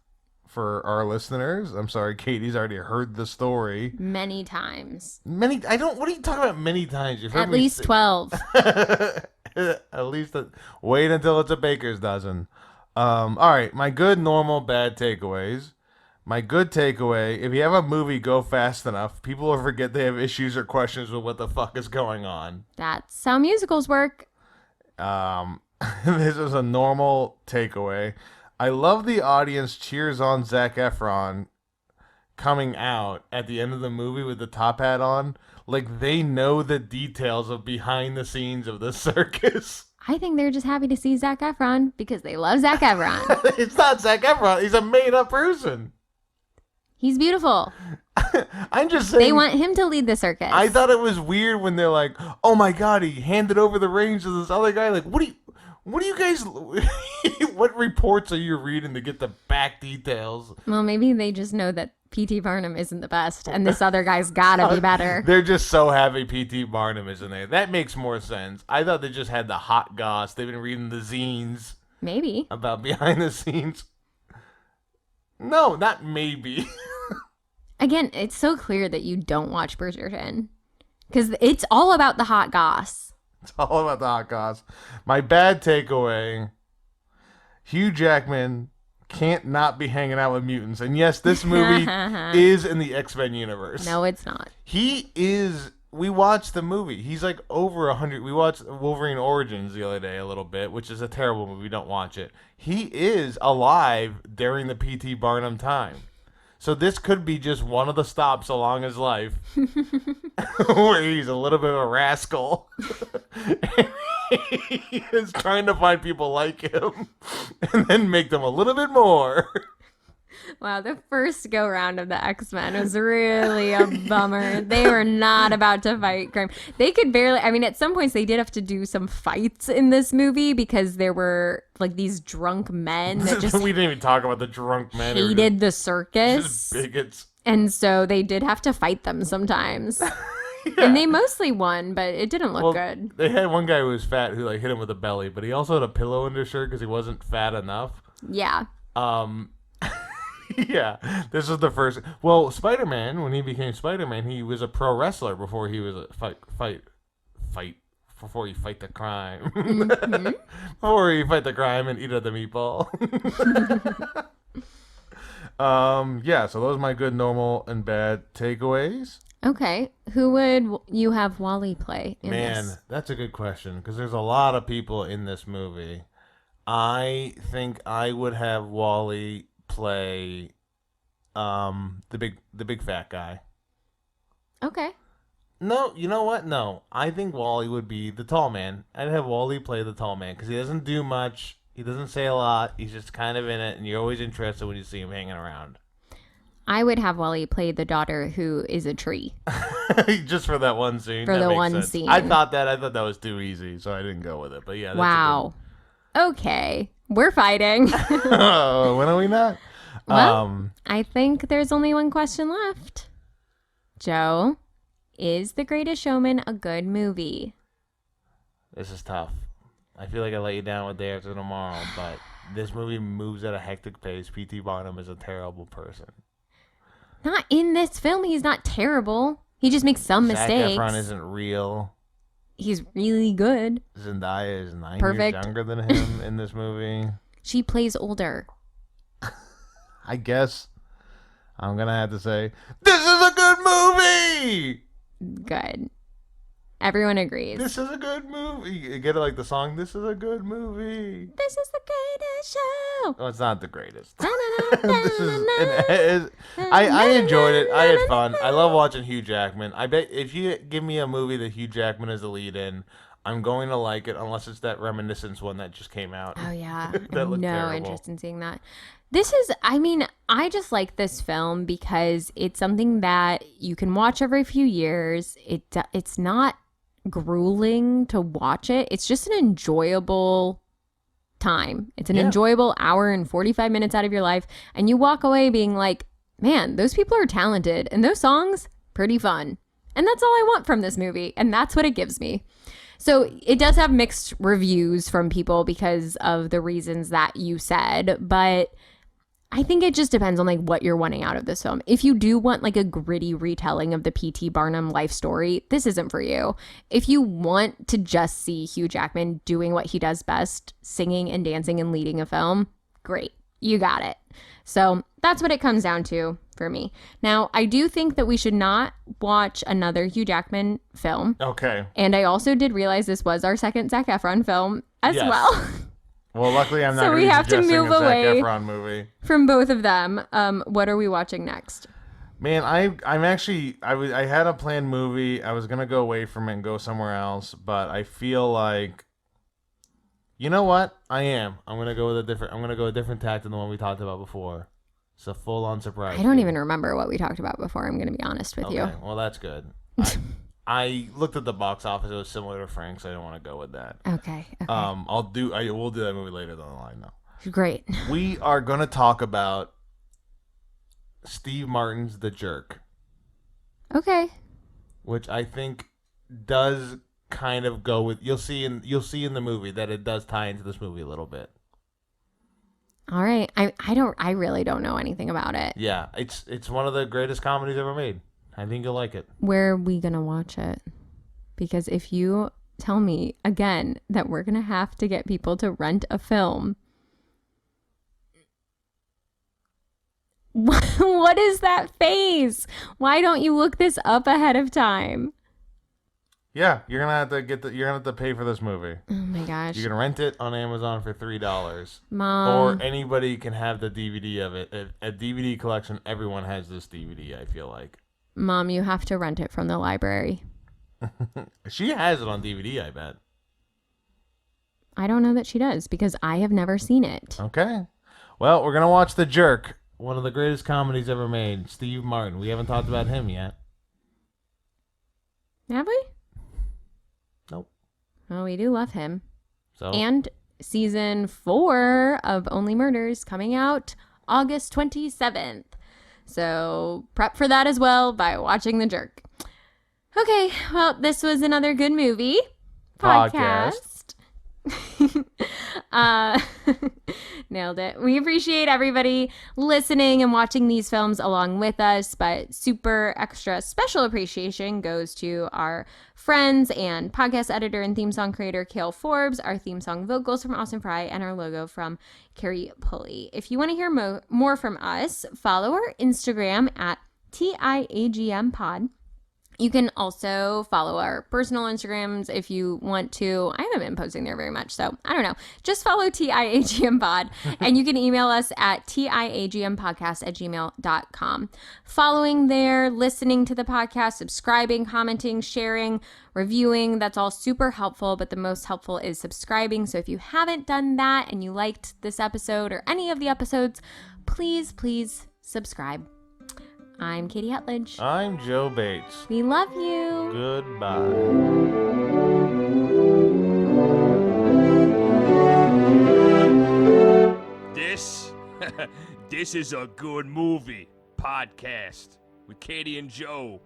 C: for our listeners. I'm sorry, Katie's already heard the story
B: many times.
C: What are you talking about many times? You've heard
B: at least 12.
C: At least wait until it's a baker's dozen. All right, my good, normal, bad takeaways. My good takeaway, if you have a movie go fast enough, people will forget they have issues or questions with what the fuck is going on.
B: That's how musicals work.
C: This is a normal takeaway. I love the audience cheers on Zac Efron coming out at the end of the movie with the top hat on. Like, they know the details of behind the scenes of the circus.
B: I think they're just happy to see Zac Efron because they love Zac Efron.
C: It's not Zac Efron. He's a made-up person.
B: He's beautiful.
C: I'm just saying.
B: They want him to lead the circus.
C: I thought it was weird when they're like, "Oh my god, he handed over the reins to this other guy." Like, what do you guys? What reports are you reading to get the back details?
B: Well, maybe they just know that P.T. Barnum isn't the best, and this other guy's gotta be better.
C: They're just so happy P.T. Barnum isn't there. That makes more sense. I thought they just had the hot goss. They've been reading the zines.
B: Maybe.
C: About behind the scenes. No, not maybe.
B: Again, it's so clear that you don't watch Bridgerton. Because it's all about the hot goss.
C: It's all about the hot goss. My bad takeaway, Hugh Jackman can't not be hanging out with mutants. And yes, this movie is in the X-Men universe.
B: No, it's not.
C: He is. We watched the movie. He's like over 100. We watched Wolverine Origins the other day a little bit, which is a terrible movie. Don't watch it. He is alive during the P.T. Barnum time. So this could be just one of the stops along his life where he's a little bit of a rascal. He is trying to find people like him and then make them a little bit more.
B: Wow, the first go round of the X-Men was really a bummer. They were not about to fight crime. They could barely, I mean, at some points they did have to do some fights in this movie because there were like these drunk men that just
C: we didn't even talk about the drunk men.
B: Hated the circus.
C: Just bigots.
B: And so they did have to fight them sometimes. Yeah. And they mostly won, but it didn't look good.
C: They had one guy who was fat who like hit him with a belly, but he also had a pillow under his shirt because he wasn't fat enough.
B: Yeah.
C: Yeah, this was the first. Well, Spider-Man, when he became Spider-Man, he was a pro wrestler before he was a before he fight the crime. Mm-hmm. Before he fight the crime and eat at the meatball. Yeah, so those are my good, normal, and bad takeaways.
B: Okay, who would you have Wally play in this?
C: Man, that's a good question because there's a lot of people in this movie. I think I would have Wally play the big fat guy.
B: Okay.
C: No, you know what? No. I think Wally would be the tall man. I'd have Wally play the tall man because he doesn't do much. He doesn't say a lot. He's just kind of in it, and you're always interested when you see him hanging around.
B: I would have Wally play the daughter who is a tree.
C: Just for that one scene.
B: For
C: that
B: the
C: makes
B: one
C: sense.
B: scene.
C: I thought that was too easy, so I didn't go with it. But yeah, that's
B: wow. Okay. We're fighting.
C: Oh, when are we not?
B: Well, I think there's only one question left. Joe, is The Greatest Showman a good movie?
C: This is tough. I feel like I let you down with Day After Tomorrow, but this movie moves at a hectic pace. P.T. Barnum is a terrible person.
B: Not in this film. He's not terrible. He just makes some mistakes.
C: Zac Efron isn't real.
B: He's really good.
C: Zendaya is 9
B: Perfect.
C: years younger than him in this movie.
B: She plays older.
C: I guess I'm going to have to say, this is a good movie!
B: Good. Everyone agrees.
C: This is a good movie. You get it like the song, this is a good movie.
B: This is the greatest show.
C: Oh, it's not the greatest. I enjoyed it. I had fun. I love watching Hugh Jackman. I bet if you give me a movie that Hugh Jackman is the lead in, I'm going to like it unless it's that Reminiscence one that just came out.
B: Oh, yeah.
C: That looked
B: no
C: terrible.
B: interest in seeing that. I just like this film because it's something that you can watch every few years. It's not grueling to watch it. It's just an enjoyable time. It's an enjoyable hour and 45 minutes out of your life. And you walk away being like, man, those people are talented. And those songs, pretty fun. And that's all I want from this movie. And that's what it gives me. So it does have mixed reviews from people because of the reasons that you said, but I think it just depends on like what you're wanting out of this film. If you do want like a gritty retelling of the P.T. Barnum life story, this isn't for you. If you want to just see Hugh Jackman doing what he does best, singing and dancing and leading a film, great. You got it. So that's what it comes down to for me. Now, I do think that we should not watch another Hugh Jackman film.
C: Okay.
B: And I also did realize this was our second Zac Efron film as well.
C: Well, luckily I'm not
B: So
C: going
B: we
C: to
B: have to move away
C: Zac Efron movie.
B: from both of them. What are we watching next?
C: Man, I'm actually I had a planned movie. I was gonna go away from it and go somewhere else, but I feel like, you know what? I'm gonna go with a different tact than the one we talked about before. It's a full-on surprise.
B: I don't even remember what we talked about before. I'm gonna be honest with you.
C: Well, that's good. I looked at the box office. It was similar to Frank, so I don't want to go with that.
B: Okay.
C: We'll do that movie later down the line, though.
B: Great.
C: We are gonna talk about Steve Martin's The Jerk.
B: Okay.
C: Which I think does kind of go with, you'll see in the movie that it does tie into this movie a little bit.
B: All right. I really don't know anything about it.
C: Yeah, it's one of the greatest comedies ever made. I think you'll like it.
B: Where are we gonna watch it? Because if you tell me again that we're gonna have to get people to rent a film, what is that face? Why don't you look this up ahead of time?
C: Yeah, you're gonna have to pay for this movie.
B: Oh my gosh.
C: You can rent it on Amazon for $3.
B: Mom.
C: Or anybody can have the DVD of it. A DVD collection, everyone has this DVD, I feel like.
B: Mom, you have to rent it from the library.
C: She has it on DVD, I bet.
B: I don't know that she does because I have never seen it.
C: Okay. Well, we're gonna watch The Jerk. One of the greatest comedies ever made. Steve Martin. We haven't talked about him yet.
B: Have we?
C: Nope.
B: Well, we do love him.
C: So.
B: And season 4 of Only Murders coming out August 27th. So prep for that as well by watching The Jerk. Okay, well, this was another good movie podcast. Nailed it. We appreciate everybody listening and watching these films along with us, but super extra special appreciation goes to our friends and podcast editor and theme song creator Kale Forbes, our theme song vocals from Austin Fry, and our logo from Carrie Pulley. If you want to hear more from us, follow our Instagram at TIAGMpod. You can also follow our personal Instagrams if you want to. I haven't been posting there very much, so I don't know. Just follow TIAGMpod, and you can email us at tiagmpodcast@gmail.com. Following there, listening to the podcast, subscribing, commenting, sharing, reviewing, that's all super helpful, but the most helpful is subscribing. So if you haven't done that and you liked this episode or any of the episodes, please subscribe. I'm Katie Hetledge.
C: I'm Joe Bates.
B: We love you.
C: Goodbye.
A: This is a good movie podcast with Katie and Joe.